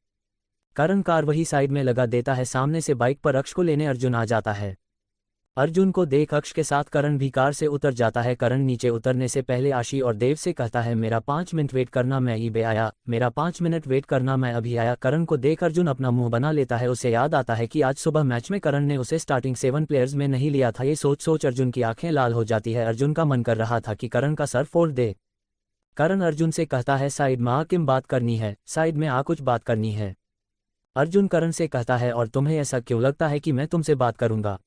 करण कार वही साइड में लगा देता है। सामने से बाइक पर अक्ष को लेने अर्जुन आ जाता है। अर्जुन को देख अक्ष के साथ करण भी कार से उतर जाता है। करण नीचे उतरने से पहले आशी और देव से कहता है मेरा 5 मिनट वेट करना मैं अभी आया, मेरा 5 मिनट वेट करना मैं अभी आया। करण को देख अर्जुन अपना मुंह बना लेता है। उसे याद आता है कि आज सुबह मैच में करण ने उसे स्टार्टिंग 7 प्लेयर्स में नहीं लिया था। ये सोच अर्जुन की आंखें लाल हो जाती है। अर्जुन का मन कर रहा था कि करण का सर फोड़ दे। करण अर्जुन से कहता है साइड में आ, किम बात करनी है, साइड में आ कुछ बात करनी है। अर्जुन करण से कहता है और तुम्हें ऐसा क्यों लगता है कि मैं तुमसे बात करूंगा?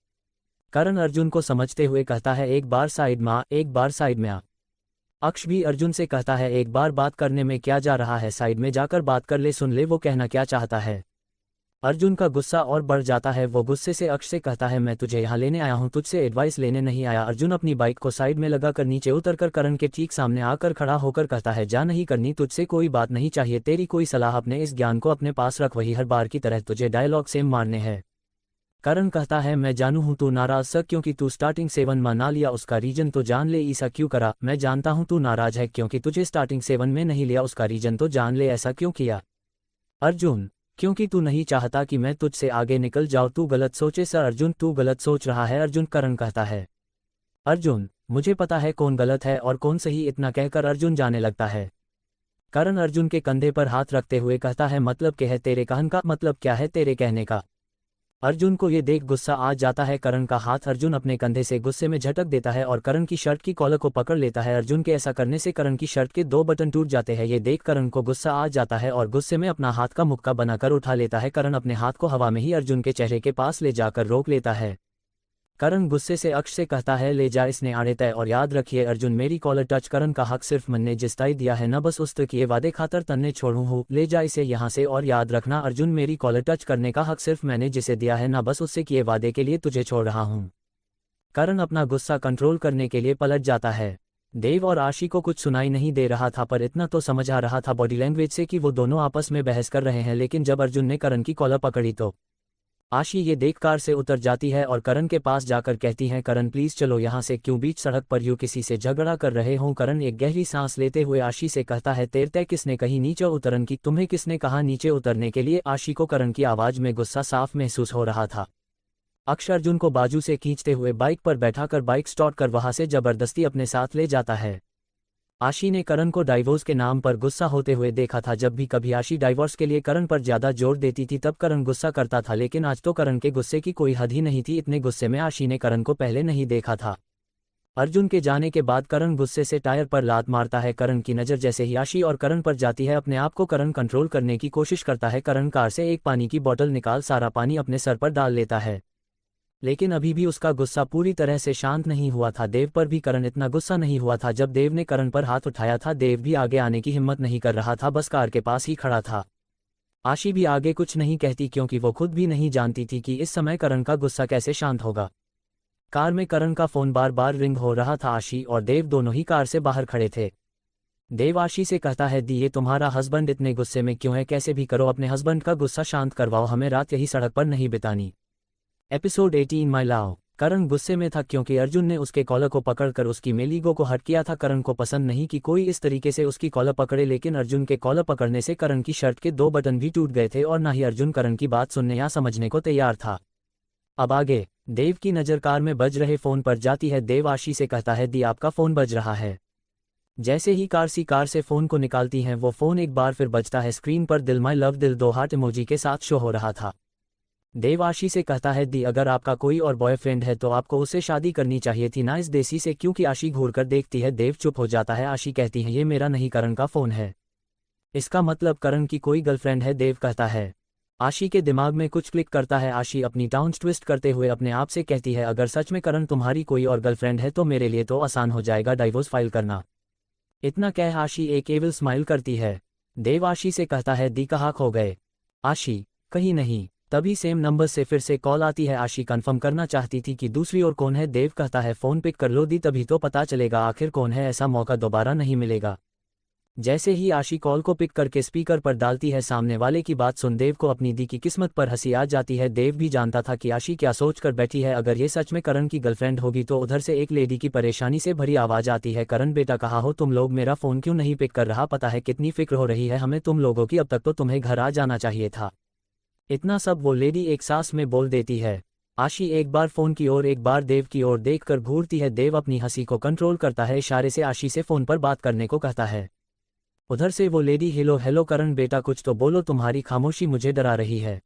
करण अर्जुन को समझते हुए कहता है एक बार साइड में आ, एक बार साइड में आ। अक्ष भी अर्जुन से कहता है एक बार बात करने में क्या जा रहा है, साइड में जाकर बात कर ले, सुन ले वो कहना क्या चाहता है। अर्जुन का गुस्सा और बढ़ जाता है। वो गुस्से से अक्ष से कहता है मैं तुझे यहाँ लेने आया हूँ, तुझसे एडवाइस लेने नहीं आया। अर्जुन अपनी बाइक को साइड में लगाकर नीचे उतरकर करण के ठीक सामने आकर खड़ा होकर कहता है जा नहीं करनी, तुझसे कोई बात नहीं चाहिए, तेरी कोई सलाह अपने इस ज्ञान को अपने पास रख, वही हर बार की तरह तुझे डायलॉग सेम मारने हैं। करण कहता है मैं जानू हूँ तू नाराज सा क्योंकि तू स्टार्टिंग 7 में ना लिया, उसका रीजन तो जान ले, ऐसा क्यों करा? मैं जानता हूँ तू नाराज है क्योंकि तुझे स्टार्टिंग 7 में नहीं लिया, उसका रीजन तो जान ले, ऐसा क्यों किया? अर्जुन क्योंकि तू नहीं चाहता कि मैं तुझसे आगे निकल जाऊँ, तू गलत सोचे सर। अर्जुन तू गलत सोच रहा है अर्जुन, करण कहता है। अर्जुन मुझे पता है कौन गलत है और कौन सही, इतना कहकर अर्जुन जाने लगता है। करण अर्जुन के कंधे पर हाथ रखते हुए कहता है मतलब क्या है तेरे कहने का, मतलब क्या है तेरे कहने का? अर्जुन को ये देख गुस्सा आ जाता है। करण का हाथ अर्जुन अपने कंधे से गुस्से में झटक देता है और करण की शर्ट की कॉलर को पकड़ लेता है। अर्जुन के ऐसा करने से करण की शर्ट के 2 बटन टूट जाते हैं। ये देख करण को गुस्सा आ जाता है और गुस्से में अपना हाथ का मुक्का बनाकर उठा लेता है। करण अपने हाथ को हवा में ही अर्जुन के चेहरे के पास ले जाकर रोक लेता है। करण गुस्से से अक्ष से कहता है, ले जा इसने आड़े तय, और याद रखिए अर्जुन मेरी कॉलर टच करण का हक सिर्फ मन ने जिस्ताई दिया है, न बस उस तक किए वादे खातर तन्ने छोड़ू हूँ। ले जा इसे यहाँ से, और याद रखना अर्जुन मेरी कॉलर टच करने का हक सिर्फ मैंने जिसे दिया है, न बस उससे किए वादे के लिए तुझे छोड़ रहा हूँ। करण अपना गुस्सा कंट्रोल करने के लिए पलट जाता है। देव और आशी को कुछ सुनाई नहीं दे रहा था, पर इतना तो समझ आ रहा था बॉडी लैंग्वेज से कि वो दोनों आपस में बहस कर रहे हैं। लेकिन जब अर्जुन ने करण की कॉलर पकड़ी तो आशी ये देख कार से उतर जाती है और करण के पास जाकर कहती हैं, करण प्लीज चलो यहाँ से, क्यों बीच सड़क पर यूं किसी से झगड़ा कर रहे हो। करण एक गहरी सांस लेते हुए आशी से कहता है, तेरते किसने कही नीचे उतरन की, तुम्हें किसने कहा नीचे उतरने के लिए। आशी को करण की आवाज में गुस्सा साफ महसूस हो रहा था। अक्ष अर्जुन को बाजू से खींचते हुए बाइक पर बैठाकर बाइक स्टार्ट कर वहां से जबरदस्ती अपने साथ ले जाता है। आशी ने करण को डाइवोर्स के नाम पर गुस्सा होते हुए देखा था। जब भी कभी आशी डाइवोर्स के लिए करण पर ज्यादा जोर देती थी तब करण गुस्सा करता था, लेकिन आज तो करण के गुस्से की कोई हद ही नहीं थी। इतने गुस्से में आशी ने करण को पहले नहीं देखा था। अर्जुन के जाने के बाद करण गुस्से से टायर पर लात मारता है। करण की नज़र जैसे ही आशी और करण पर जाती है, अपने आप को करण कंट्रोल करने की कोशिश करता है। करण कार से एक पानी की बोतल निकाल सारा पानी अपने सर पर डाल लेता है, लेकिन अभी भी उसका गुस्सा पूरी तरह से शांत नहीं हुआ था। देव पर भी करण इतना गुस्सा नहीं हुआ था। जब देव ने करण पर हाथ उठाया था, देव भी आगे आने की हिम्मत नहीं कर रहा था, बस कार के पास ही खड़ा था। आशी भी आगे कुछ नहीं कहती, क्योंकि वो खुद भी नहीं जानती थी कि इस समय करण का गुस्सा कैसे शांत होगा। कार में करण का फोन बार बार रिंग हो रहा था। आशी और देव दोनों ही कार से बाहर खड़े थे। देव आशी से कहता है, दी ये तुम्हारा हस्बैंड इतने गुस्से में क्यों है, कैसे भी करो अपने हस्बैंड का गुस्सा शांत करवाओ, हमें रात यही सड़क पर नहीं बितानी। Episode 18 my love. करण गुस्से में था क्योंकि अर्जुन ने उसके कॉलर को पकड़कर उसकी मेलीगो को हट किया था। करण को पसंद नहीं कि कोई इस तरीके से उसकी कॉलर पकड़े, लेकिन अर्जुन के कॉलर पकड़ने से करण की शर्ट के 2 बटन भी टूट गए थे और ना ही अर्जुन करण की बात सुनने या समझने को तैयार था। अब आगे देव की नज़र कार में बज रहे फोन पर जाती है। देव आशी से कहता है, दी आपका फोन बज रहा है। जैसे ही कार से फोन को निकालती हैं, वो फोन एक बार फिर बजता है। स्क्रीन पर दिल माई लव दिल 2 हार्ट इमोजी के साथ शो हो रहा था। देव आशी से कहता है, दी अगर आपका कोई और बॉयफ्रेंड है तो आपको उससे शादी करनी चाहिए थी, ना इस देसी से। क्योंकि आशी घूर कर देखती है। देव चुप हो जाता है। आशी कहती है, ये मेरा नहीं करण का फोन है। इसका मतलब करण की कोई गर्लफ्रेंड है, देव कहता है। आशी के दिमाग में कुछ क्लिक करता है। आशी अपनी टाउन ट्विस्ट करते हुए अपने आप से कहती है, अगर सच में करण तुम्हारी कोई और गर्लफ्रेंड है तो मेरे लिए तो आसान हो जाएगा डाइवोर्स फाइल करना। इतना कह आशी एक एविल स्माइल करती है। देव आशी से कहता है, दी कहाँ खो गए। आशी, कहीं नहीं। तभी सेम नंबर से फिर से कॉल आती है। आशी कंफर्म करना चाहती थी कि दूसरी ओर कौन है। देव कहता है, फोन पिक कर लो दी, तभी तो पता चलेगा आखिर कौन है, ऐसा मौका दोबारा नहीं मिलेगा। जैसे ही आशी कॉल को पिक करके स्पीकर पर डालती है, सामने वाले की बात सुन देव को अपनी दी की किस्मत पर हंसी आ जाती है। देव भी जानता था कि आशी क्या सोच कर बैठी है। अगर ये सच में करण की गर्लफ्रेंड होगी तो उधर से एक लेडी की परेशानी से भरी आवाज आती है, करण बेटा कहाँ हो तुम लोग, मेरा फोन क्यों नहीं पिक कर रहा, पता है कितनी फिक्र हो रही है हमें तुम लोगों की, अब तक तो तुम्हें घर आ जाना चाहिए था। इतना सब वो लेडी एक सांस में बोल देती है। आशी एक बार फोन की ओर एक बार देव की ओर देखकर घूरती है। देव अपनी हंसी को कंट्रोल करता है, इशारे से आशी से फोन पर बात करने को कहता है। उधर से वो लेडी, हेलो हेलो करण बेटा कुछ तो बोलो, तुम्हारी खामोशी मुझे डरा रही है।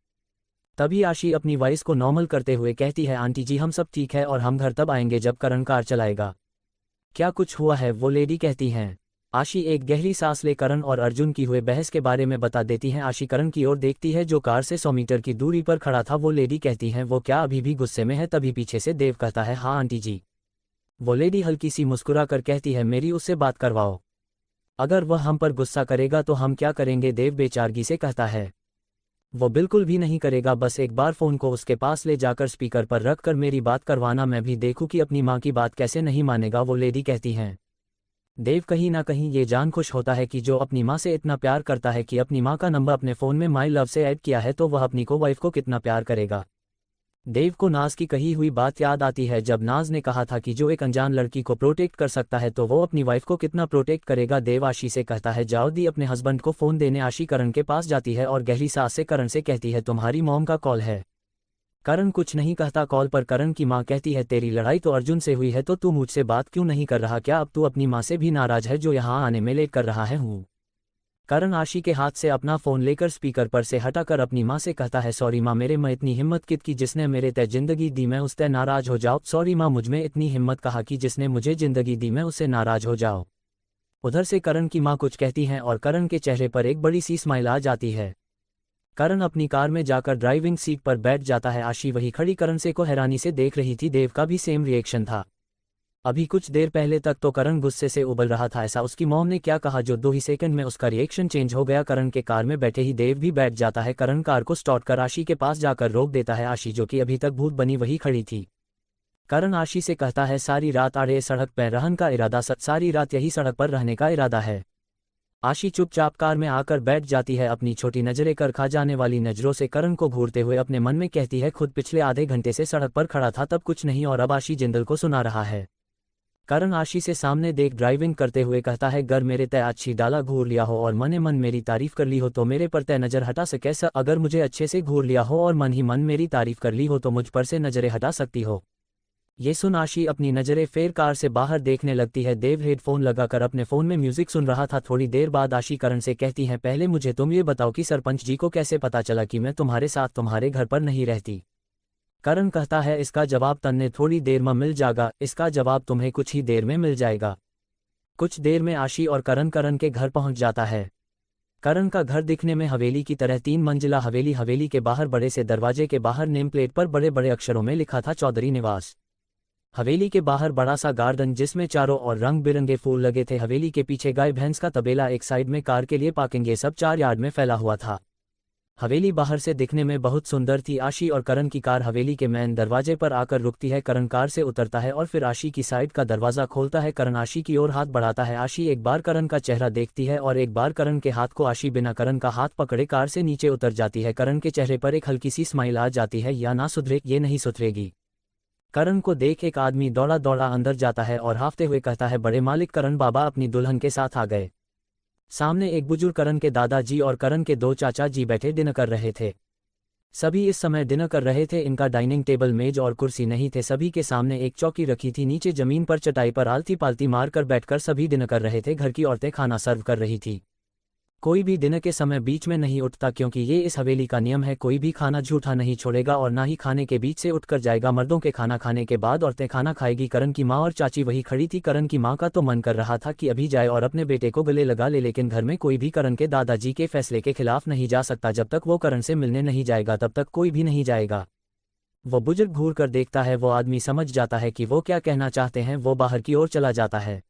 तभी आशी अपनी वॉइस को नॉर्मल करते हुए कहती है, आंटी जी हम सब ठीक है और हम घर तब आएंगे जब करण कार चलाएगा। क्या कुछ हुआ है, वो लेडी कहती हैं। आशी एक गहरी सांस ले करण और अर्जुन की हुए बहस के बारे में बता देती हैं। आशी करण की ओर देखती है जो कार से 100 मीटर की दूरी पर खड़ा था। वो लेडी कहती हैं, वो क्या अभी भी गुस्से में है। तभी पीछे से देव कहता है, हाँ आंटी जी। वो लेडी हल्की सी मुस्कुरा कर कहती है, मेरी उससे बात करवाओ, अगर वह हम पर गुस्सा करेगा तो हम क्या करेंगे। देव बेचारगी से कहता है, वो बिल्कुल भी नहीं करेगा, बस एक बार फोन को उसके पास ले जाकर स्पीकर पर रखकर मेरी बात करवाना, मैं भी देखूं कि अपनी माँ की बात कैसे नहीं मानेगा। वो लेडी कहती हैं। देव कहीं ना कहीं ये जान खुश होता है कि जो अपनी माँ से इतना प्यार करता है कि अपनी माँ का नंबर अपने फ़ोन में माई लव से ऐड किया है, तो वह अपनी को वाइफ को कितना प्यार करेगा। देव को नाज की कही हुई बात याद आती है, जब नाज ने कहा था कि जो एक अनजान लड़की को प्रोटेक्ट कर सकता है तो वो अपनी वाइफ को कितना प्रोटेक्ट करेगा। देव आशी से कहता है, जाओ दी अपने हस्बैंड को फ़ोन देने। आशी करण के पास जाती है और गहरी सांस से करण से कहती है, तुम्हारी मॉम का कॉल है। करण कुछ नहीं कहता। कॉल पर करण की मां कहती है, तेरी लड़ाई तो अर्जुन से हुई है तो तू मुझसे बात क्यों नहीं कर रहा, क्या अब तू अपनी मां से भी नाराज है जो यहाँ आने में लेट कर रहा है। हूँ करण आशी के हाथ से अपना फ़ोन लेकर स्पीकर पर से हटाकर अपनी माँ से कहता है, सॉरी माँ, मेरे में इतनी हिम्मत कित की जिसने मेरे तय ज़िंदगी दी, मैं उस तय नाराज़ हो जाओ। सॉरी माँ, मुझमें इतनी हिम्मत कहा कि जिसने मुझे ज़िंदगी दी मैं उससे नाराज़ हो जाओ। उधर से करण की माँ कुछ कहती हैं और करण के चेहरे पर एक बड़ी सी स्माइल आ जाती है। करण अपनी कार में जाकर ड्राइविंग सीट पर बैठ जाता है। आशी वही खड़ी करण से को हैरानी से देख रही थी। देव का भी सेम रिएक्शन था। अभी कुछ देर पहले तक तो करण गुस्से से उबल रहा था, ऐसा उसकी मॉम ने क्या कहा जो 2 ही सेकंड में उसका रिएक्शन चेंज हो गया। करण के कार में बैठे ही देव भी बैठ जाता है। करण कार को स्टार्ट कर आशी के पास जाकर रोक देता है। आशी जो कि अभी तक भूत बनी वही खड़ी थी। करण आशी से कहता है, सारी रात आड़े सड़क पर रहने का इरादा, सारी रात यही सड़क पर रहने का इरादा है। आशी चुपचाप कार में आकर बैठ जाती है। अपनी छोटी नजरें कर खा जाने वाली नजरों से करण को घूरते हुए अपने मन में कहती है, खुद पिछले आधे घंटे से सड़क पर खड़ा था तब कुछ नहीं और अब आशी जिंदल को सुना रहा है। करण आशी से सामने देख ड्राइविंग करते हुए कहता है, गर मेरे तय अच्छी डाला घूर लिया हो और मने मन मेरी तारीफ कर ली हो तो मेरे पर तय नजर हटा सके। अगर मुझे अच्छे से घूर लिया हो और मन ही मन मेरी तारीफ कर ली हो तो मुझ पर से नजरें हटा सकती हो। ये सुन आशी अपनी नजरें फेर कार से बाहर देखने लगती है। देव हेडफोन लगाकर अपने फ़ोन में म्यूजिक सुन रहा था। थोड़ी देर बाद आशी करण से कहती है, पहले मुझे तुम ये बताओ कि सरपंच जी को कैसे पता चला कि मैं तुम्हारे साथ तुम्हारे घर पर नहीं रहती। करण कहता है, इसका जवाब तन्ने थोड़ी देर में मिल जाएगा, इसका जवाब तुम्हें कुछ ही देर में मिल जाएगा। कुछ देर में आशी और करण के घर पहुंच जाता है। करण का घर दिखने में हवेली की तरह 3 मंजिला हवेली। हवेली के बाहर बड़े से दरवाजे के बाहर नेम प्लेट पर बड़े बड़े अक्षरों में लिखा था, चौधरी निवास। हवेली के बाहर बड़ा सा गार्डन जिसमें चारों ओर रंग बिरंगे फूल लगे थे। हवेली के पीछे गाय भैंस का तबेला, एक साइड में कार के लिए पार्किंग, ये सब 4 यार्ड में फैला हुआ था। हवेली बाहर से दिखने में बहुत सुंदर थी। आशी और करण की कार हवेली के मेन दरवाजे पर आकर रुकती है। करण कार से उतरता है और फिर आशी की साइड का दरवाजा खोलता है। करण आशी की ओर हाथ बढ़ाता है। आशी एक बार करण का चेहरा देखती है और एक बार करण के हाथ को। आशी बिना करण का हाथ पकड़े कार से नीचे उतर जाती है। करण के चेहरे पर एक हल्की सी स्माइल आ जाती है, या ना सुधरे, ये नहीं सुधरेगी। करण को देख एक आदमी दौड़ा दौड़ा अंदर जाता है और हाफते हुए कहता है, बड़े मालिक करण बाबा अपनी दुल्हन के साथ आ गए। सामने एक बुजुर्ग करण के दादाजी और करण के 2 चाचा जी बैठे डिनर कर रहे थे। सभी इस समय डिनर कर रहे थे। इनका डाइनिंग टेबल, मेज और कुर्सी नहीं थे। सभी के सामने एक चौकी रखी थी। नीचे जमीन पर चटाई पर आलती पालती मारकर बैठकर सभी डिनर कर रहे थे। घर की औरतें खाना सर्व कर रही थी। कोई भी डिनर के समय बीच में नहीं उठता क्योंकि ये इस हवेली का नियम है। कोई भी खाना झूठा नहीं छोड़ेगा और ना ही खाने के बीच से उठकर जाएगा। मर्दों के खाना खाने के बाद औरतें खाना खाएगी। करण की माँ और चाची वही खड़ी थी। करण की माँ का तो मन कर रहा था कि अभी जाए और अपने बेटे को गले लगा ले, लेकिन घर में कोई भी करण के दादाजी के फैसले के खिलाफ नहीं जा सकता। जब तक वो करण से मिलने नहीं जाएगा तब तक कोई भी नहीं जाएगा। वो बुजुर्ग घूर कर देखता है। वो आदमी समझ जाता है कि वो क्या कहना चाहते हैं। वो बाहर की ओर चला जाता है।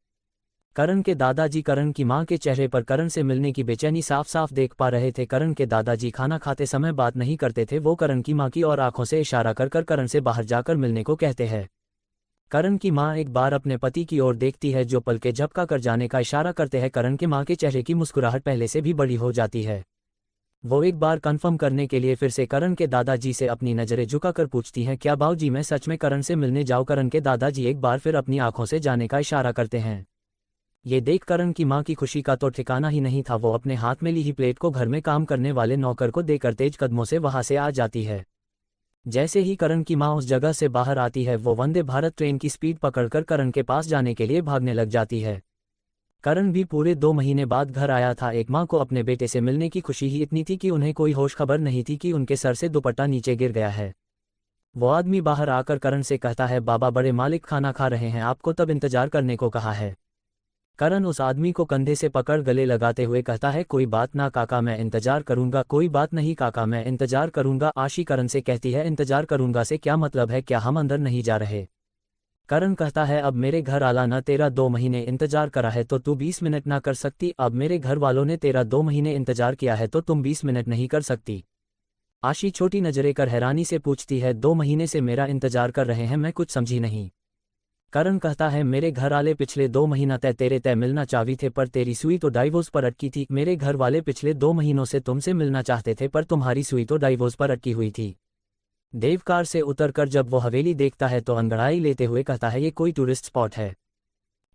करण के दादाजी करण की मां के चेहरे पर करण से मिलने की बेचैनी साफ साफ देख पा रहे थे। करण के दादाजी खाना खाते समय बात नहीं करते थे। वो करण की मां की और आंखों से इशारा कर कर करण से बाहर जाकर मिलने को कहते हैं। करण की मां एक बार अपने पति की ओर देखती है जो पलके झपका कर जाने का इशारा करते हैं। करण के मां के चेहरे की मुस्कुराहट पहले से भी बड़ी हो जाती है। वो एक बार कंफर्म करने के लिए फिर से करण के दादाजी से अपनी नजरें झुकाकर पूछती हैं, क्या बाबूजी मैं सच में करण से मिलने जाऊं? करण के दादाजी एक बार फिर अपनी आंखों से जाने का इशारा करते हैं। ये देख करण की मां की खुशी का तो ठिकाना ही नहीं था। वो अपने हाथ में ली ही प्लेट को घर में काम करने वाले नौकर को देकर तेज कदमों से वहां से आ जाती है। जैसे ही करण की मां उस जगह से बाहर आती है वो वंदे भारत ट्रेन की स्पीड पकड़कर करण के पास जाने के लिए भागने लग जाती है। करण भी पूरे 2 महीने बाद घर आया था। एक मां को अपने बेटे से मिलने की खुशी ही इतनी थी कि उन्हें कोई होश खबर नहीं थी कि उनके सर से दुपट्टा नीचे गिर गया है। वो आदमी बाहर आकर करण से कहता है, बाबा बड़े मालिक खाना खा रहे हैं, आपको तब इंतजार करने को कहा है। करण उस आदमी को कंधे से पकड़ गले लगाते हुए कहता है, कोई बात ना काका मैं इंतजार करूंगा। कोई बात नहीं काका मैं इंतजार करूंगा। आशी करण से कहती है, इंतजार करूंगा से क्या मतलब है, क्या हम अंदर नहीं जा रहे? करण कहता है, अब मेरे घर आला ना तेरा 2 महीने इंतजार करा है तो तू 20 मिनट ना कर सकती? अब मेरे घर वालों ने तेरा 2 महीने इंतजार किया है तो तुम 20 मिनट नहीं कर सकती? आशी छोटी नजरें कर हैरानी से पूछती है, 2 महीने से मेरा इंतजार कर रहे हैं? मैं कुछ समझी नहीं। करण कहता है, मेरे घर वाले पिछले 2 महीना तेरे तय मिलना चाहते थे पर तेरी सुई तो डाइवोर्स पर अटकी थी। मेरे घर वाले पिछले 2 महीनों से तुमसे मिलना चाहते थे पर तुम्हारी सुई तो डाइवोर्स पर अटकी हुई थी। देव कार से उतरकर जब वो हवेली देखता है तो अंगड़ाई लेते हुए कहता है, ये कोई टूरिस्ट स्पॉट है?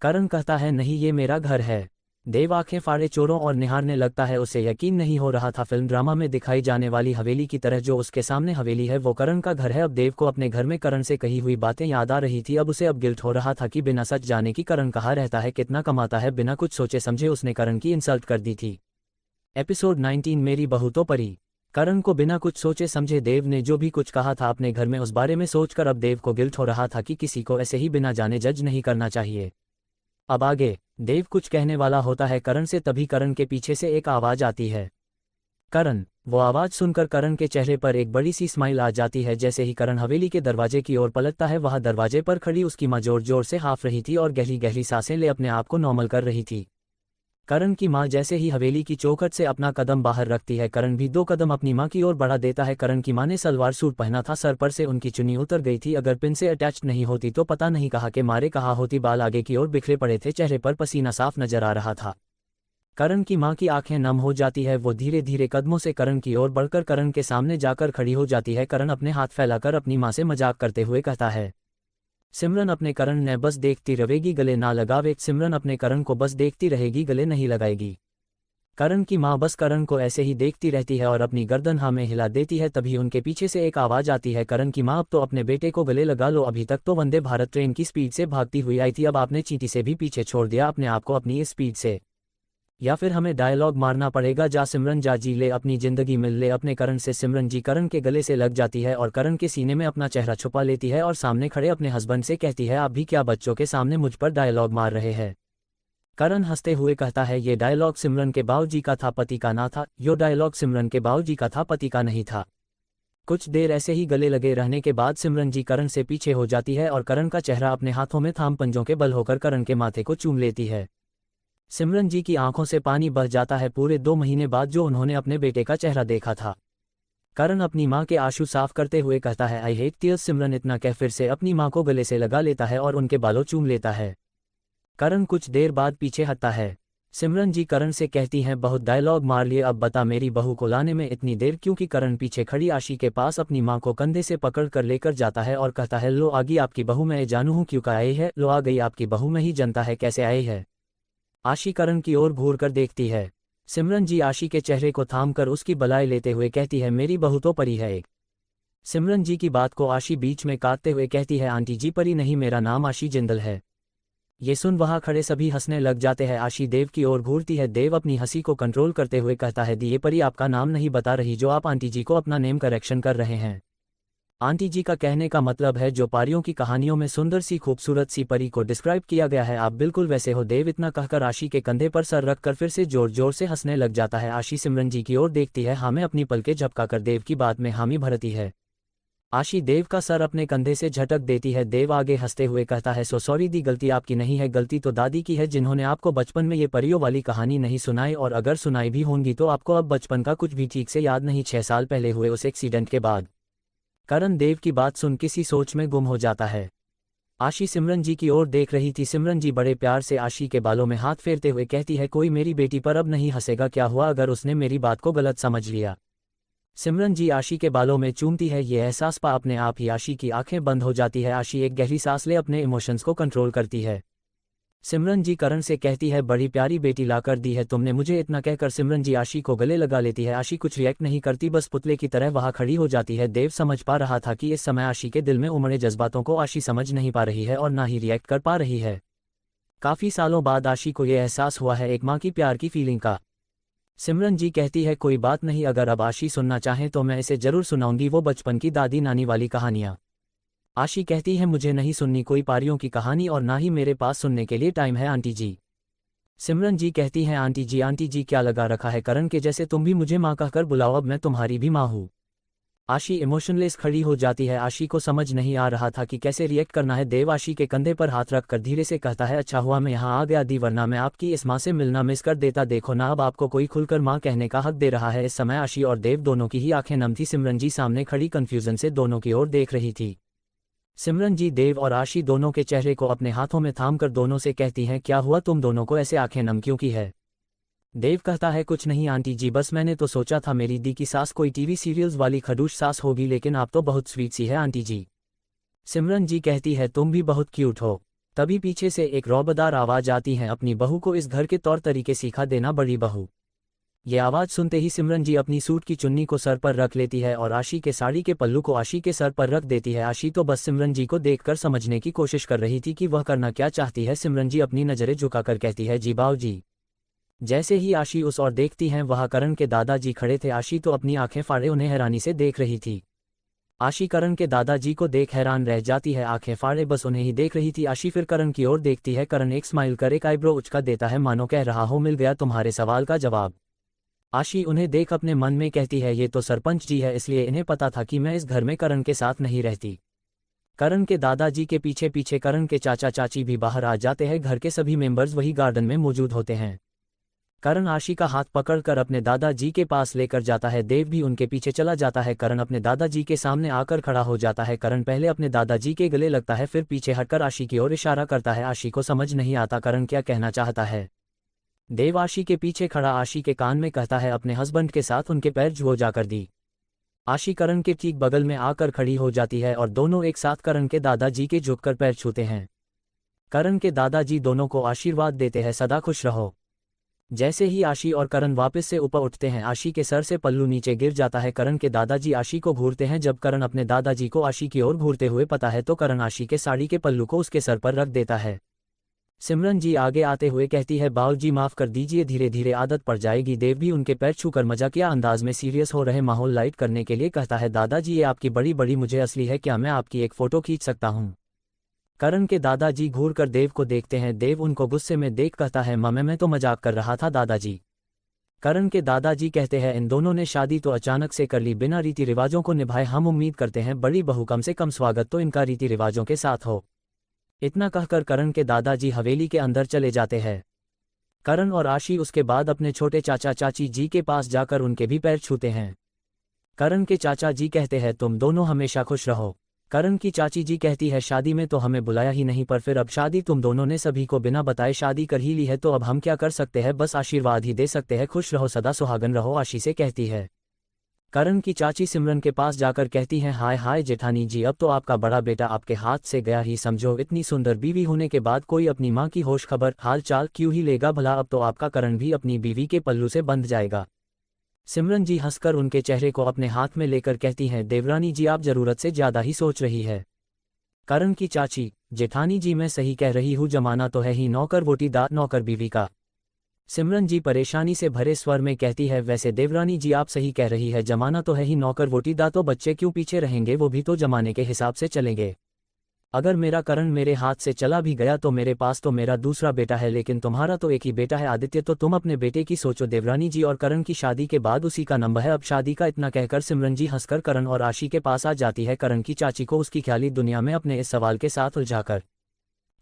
करण कहता है, नहीं ये मेरा घर है। देव आंखें फाड़े चोरों और निहारने लगता है। उसे यकीन नहीं हो रहा था फिल्म ड्रामा में दिखाई जाने वाली हवेली की तरह जो उसके सामने हवेली है वो करण का घर है। अब देव को अपने घर में करण से कही हुई बातें याद आ रही थी। अब उसे अब गिल्ट हो रहा था कि बिना सच जाने की करण कहाँ रहता है, कितना कमाता है, बिना कुछ सोचे समझे उसने करण की इंसल्ट कर दी थी। एपिसोड 19 मेरी बहू तो परी। करण को बिना कुछ सोचे समझे देव ने जो भी कुछ कहा था अपने घर में उस बारे में सोचकर अब देव को गिल्ट हो रहा था कि किसी को ऐसे ही बिना जाने जज नहीं करना चाहिए। अब आगे देव कुछ कहने वाला होता है करण से, तभी करण के पीछे से एक आवाज आती है। करण। वो आवाज सुनकर करण के चेहरे पर एक बड़ी सी स्माइल आ जाती है। जैसे ही करण हवेली के दरवाजे की ओर पलटता है, वहां दरवाजे पर खड़ी उसकी मां जोर जोर से हाफ रही थी और गहरी गहरी सांसें ले अपने आप को नॉर्मल कर रही थी। करण की मां जैसे ही हवेली की चौखट से अपना कदम बाहर रखती है, करण भी 2 कदम अपनी मां की ओर बढ़ा देता है। करण की मां ने सलवार सूट पहना था, सर पर से उनकी चुन्नी उतर गई थी। अगर पिन से अटैच नहीं होती तो पता नहीं कहा के मारे कहा होती। बाल आगे की ओर बिखरे पड़े थे, चेहरे पर पसीना साफ नजर आ रहा था। करण की मां की आंखें नम हो जाती है। वो धीरे धीरे कदमों से करण की ओर बढ़कर करण के सामने जाकर खड़ी हो जाती है। करण अपने हाथ फैलाकर अपनी मां से मजाक करते हुए कहता है, सिमरन अपने करण ने बस देखती रहेगी, गले ना लगावे। सिमरन अपने करण को बस देखती रहेगी, गले नहीं लगाएगी। करण की मां बस करण को ऐसे ही देखती रहती है और अपनी गर्दन हाँ में हिला देती है। तभी उनके पीछे से एक आवाज आती है, करण की मां अब तो अपने बेटे को गले लगा लो। अभी तक तो वंदे भारत ट्रेन की स्पीड से भागती हुई आई थी, अब आपने चींटी से भी पीछे छोड़ दिया अपने आप को अपनी इस स्पीड से। या फिर हमें डायलॉग मारना पड़ेगा, जा सिमरन जा, जी ले अपनी जिंदगी, मिल ले अपने करण से। सिमरन जी करण के गले से लग जाती है और करण के सीने में अपना चेहरा छुपा लेती है और सामने खड़े अपने हस्बैंड से कहती है, आप भी क्या बच्चों के सामने मुझ पर डायलॉग मार रहे हैं। करण हंसते हुए कहता है, ये डायलॉग सिमरन के बाबूजी का था, पति का ना था। यो डायलॉग सिमरन के बाबूजी का था, पति का नहीं था। कुछ देर ऐसे ही गले लगे रहने के बाद सिमरन जी करण से पीछे हो जाती है और करण का चेहरा अपने हाथों में थाम पंजों के बल होकर करण के माथे को चूम लेती है। सिमरन जी की आंखों से पानी बह जाता है। पूरे 2 महीने बाद जो उन्होंने अपने बेटे का चेहरा देखा था। करण अपनी मां के आंसू साफ करते हुए कहता है, आई हेट टीयर्स। सिमरन इतना कह फिर से अपनी मां को गले से लगा लेता है और उनके बालों चूम लेता है। करण कुछ देर बाद पीछे हटता है। सिमरन जी करण से कहती हैं, बहुत डायलॉग मार लिए, अब बता मेरी बहू को लाने में इतनी देर क्यों की। करण पीछे खड़ी आशी के पास अपनी मां को कंधे से पकड़ कर लेकर जाता है और कहता है, लो आ गई आपकी बहू, मैं जानू हूं क्यों का आई है। लो आ गई आपकी बहू, मैं ही जनता है कैसे आई है। आशी करण की ओर घूर कर देखती है। सिमरन जी आशी के चेहरे को थाम कर उसकी बलाई लेते हुए कहती है, मेरी बहू तो परी है एक। सिमरन जी की बात को आशी बीच में काटते हुए कहती है, आंटी जी परी नहीं, मेरा नाम आशी जिंदल है। ये सुन वहां खड़े सभी हंसने लग जाते हैं। आशी देव की ओर घूरती है। देव अपनी हंसी को कंट्रोल करते हुए कहता है, दी ये परी आपका नाम नहीं बता रही, जो आप आंटी जी को अपना नेम करेक्शन कर रहे हैं। आंटी जी का कहने का मतलब है जो पारियों की कहानियों में सुंदर सी खूबसूरत सी परी को डिस्क्राइब किया गया है, आप बिल्कुल वैसे हो। देव इतना कहकर आशी के कंधे पर सर रखकर फिर से जोर जोर से हंसने लग जाता है। आशी सिमरन जी की ओर देखती है, हाँ में अपनी पलकें झपकाकर देव की बात में हामी भरती है। आशी देव का सर अपने कंधे से झटक देती है। देव आगे हंसते हुए कहता है, सो सॉरी दी, गलती आपकी नहीं है, गलती तो दादी की है जिन्होंने आपको बचपन में ये परियों वाली कहानी नहीं सुनाई, और अगर सुनाई भी होंगी तो आपको अब बचपन का कुछ भी ठीक से याद नहीं, 6 साल पहले हुए उस एक्सीडेंट के बाद। करण देव की बात सुन किसी सोच में गुम हो जाता है। आशी सिमरन जी की ओर देख रही थी। सिमरन जी बड़े प्यार से आशी के बालों में हाथ फेरते हुए कहती है, कोई मेरी बेटी पर अब नहीं हंसेगा, क्या हुआ अगर उसने मेरी बात को गलत समझ लिया। सिमरन जी आशी के बालों में चूमती है। ये एहसास पा अपने आप ही आशी की आंखें बंद हो जाती है। आशी एक गहरी सांस ले अपने इमोशंस को कंट्रोल करती है। सिमरन जी करण से कहती है, बड़ी प्यारी बेटी ला कर दी है तुमने मुझे। इतना कहकर सिमरन जी आशी को गले लगा लेती है। आशी कुछ रिएक्ट नहीं करती, बस पुतले की तरह वहां खड़ी हो जाती है। देव समझ पा रहा था कि इस समय आशी के दिल में उमड़े जज्बातों को आशी समझ नहीं पा रही है और ना ही रिएक्ट कर पा रही है। काफी सालों बाद आशी को यह एहसास हुआ है एक माँ की प्यार की फीलिंग का। सिमरन जी कहती है, कोई बात नहीं, अगर अब आशी सुनना चाहें तो मैं इसे जरूर सुनाऊंगी, वो बचपन की दादी नानी वाली कहानियां। आशी कहती है, मुझे नहीं सुननी कोई पारियों की कहानी और ना ही मेरे पास सुनने के लिए टाइम है आंटी जी। सिमरन जी कहती हैं, आंटी जी क्या लगा रखा है करण के जैसे, तुम भी मुझे माँ कहकर बुलाओ, अब मैं तुम्हारी भी माँ हूँ। आशी इमोशनलेस खड़ी हो जाती है। आशी को समझ नहीं आ रहा था कि कैसे रिएक्ट करना है। देव आशी के कंधे पर हाथ रखकर धीरे से कहता है, अच्छा हुआ मैं यहाँ आ गया दी, वरना मैं आपकी इस माँ से मिलना मिस कर देता। देखो ना अब आपको कोई खुलकर माँ कहने का हक दे रहा है। इस समय आशी और देव दोनों की ही आंखें नम थी। सिमरन जी सामने खड़ी कंफ्यूजन से दोनों की ओर देख रही थी। सिमरन जी देव और आशी दोनों के चेहरे को अपने हाथों में थाम कर दोनों से कहती हैं, क्या हुआ तुम दोनों को ऐसे आंखें नम क्यों की है। देव कहता है, कुछ नहीं आंटी जी, बस मैंने तो सोचा था मेरी दी की सास कोई टीवी सीरियल्स वाली खडूस सास होगी, लेकिन आप तो बहुत स्वीट सी है आंटी जी। सिमरन जी कहती है, तुम भी बहुत क्यूट हो। तभी पीछे से एक रौबदार आवाज आती है, अपनी बहू को इस घर के तौर तरीके सिखा देना बड़ी बहू। ये आवाज सुनते ही सिमरन जी अपनी सूट की चुन्नी को सर पर रख लेती है और आशी के साड़ी के पल्लू को आशी के सर पर रख देती है। आशी तो बस सिमरन जी को देखकर समझने की कोशिश कर रही थी कि वह करना क्या चाहती है। सिमरन जी अपनी नजरें झुकाकर कहती है, जी बाऊ जी। जैसे ही आशी उस ओर देखती हैं वहां करण के दादाजी खड़े थे। आशी तो अपनी आंखें फाड़े उन्हें हैरानी से देख रही थी। आशी करण के दादाजी को देख हैरान रह जाती है, आंखें फाड़े बस उन्हें ही देख रही थी। आशी फिर करण की ओर देखती है। करण एक स्माइल कर एक आईब्रो उचका देता है, मानो कह रहा हो मिल गया तुम्हारे सवाल का जवाब। आशी उन्हें देख अपने मन में कहती है ये तो सरपंच जी है, इसलिए इन्हें पता था कि मैं इस घर में करण के साथ नहीं रहती। करण के दादाजी के पीछे पीछे करण के चाचा चाची भी बाहर आ जाते हैं। घर के सभी मेंबर्स वही गार्डन में मौजूद होते हैं। करण आशी का हाथ पकड़कर अपने दादाजी के पास लेकर जाता है। देव भी उनके पीछे चला जाता है। करण अपने दादाजी के सामने आकर खड़ा हो जाता है। करण पहले अपने दादाजी के गले लगता है, फिर पीछे हटकर आशी की ओर इशारा करता है। आशी को समझ नहीं आता करण क्या कहना चाहता है। देव आशी के पीछे खड़ा आशी के कान में कहता है अपने हस्बैंड के साथ उनके पैर छुओ जाकर दी। आशी करण के ठीक बगल में आकर खड़ी हो जाती है और दोनों एक साथ करण के दादाजी के झुककर पैर छूते हैं। करण के दादाजी दोनों को आशीर्वाद देते हैं, सदा खुश रहो। जैसे ही आशी और करण वापस से ऊपर उठते हैं, आशी के सर से पल्लू नीचे गिर जाता है। करण के दादाजी आशी को घूरते हैं। जब करण अपने दादाजी को आशी की ओर घूरते हुए पता है तो करण आशी के साड़ी के पल्लू को उसके सर पर रख देता है। सिमरन जी आगे आते हुए कहती है बाउल जी माफ कर दीजिए, धीरे धीरे आदत पड़ जाएगी। देव भी उनके पैर छूकर मजाकिया अंदाज में सीरियस हो रहे माहौल लाइट करने के लिए कहता है दादाजी ये आपकी बड़ी बड़ी मुझे असली है, क्या मैं आपकी एक फ़ोटो खींच सकता हूँ। करण के दादाजी घूरकर देव को देखते हैं। देव उनको गुस्से में देख कहता है मैं तो मजाक कर रहा था दादाजी। करण के दादाजी कहते हैं इन दोनों ने शादी तो अचानक से कर ली, बिना रीति रिवाजों को निभाए। हम उम्मीद करते हैं बड़ी बहू कम से कम स्वागत तो इनका रीति रिवाजों के साथ हो। इतना कहकर करण के दादाजी हवेली के अंदर चले जाते हैं। करण और आशी उसके बाद अपने छोटे चाचा चाची जी के पास जाकर उनके भी पैर छूते हैं। करण के चाचा जी कहते हैं तुम दोनों हमेशा खुश रहो। करण की चाची जी कहती है शादी में तो हमें बुलाया ही नहीं, पर फिर अब शादी तुम दोनों ने सभी को बिना बताए शादी कर ही ली है, तो अब हम क्या कर सकते हैं, बस आशीर्वाद ही दे सकते हैं। खुश रहो, सदा सुहागन रहो, आशी से कहती है। करण की चाची सिमरन के पास जाकर कहती हैं हाय हाय जेठानी जी, अब तो आपका बड़ा बेटा आपके हाथ से गया ही समझो। इतनी सुंदर बीवी होने के बाद कोई अपनी माँ की होश खबर हाल चाल क्यों ही लेगा भला। अब तो आपका करण भी अपनी बीवी के पल्लू से बंध जाएगा। सिमरन जी हंसकर उनके चेहरे को अपने हाथ में लेकर कहती हैं देवरानी जी आप जरूरत से ज्यादा ही सोच रही है। करण की चाची जेठानी जी मैं सही कह रही हूँ, जमाना तो है ही नौकर वोटी दार नौकर बीवी का। सिमरन जी परेशानी से भरे स्वर में कहती है वैसे देवरानी जी आप सही कह रही है, जमाना तो है ही नौकर वोटी दा, तो बच्चे क्यों पीछे रहेंगे, वो भी तो जमाने के हिसाब से चलेंगे। अगर मेरा करण मेरे हाथ से चला भी गया तो मेरे पास तो मेरा दूसरा बेटा है, लेकिन तुम्हारा तो एक ही बेटा है आदित्य, तो तुम अपने बेटे की सोचो देवरानी जी, और करण की शादी के बाद उसी का नंबर है अब शादी का। इतना कहकर सिमरन जी हंसकर करण और आशी के पास आ जाती है। करण की चाची को उसकी ख्याली दुनिया में अपने इस सवाल के साथ उलझाकर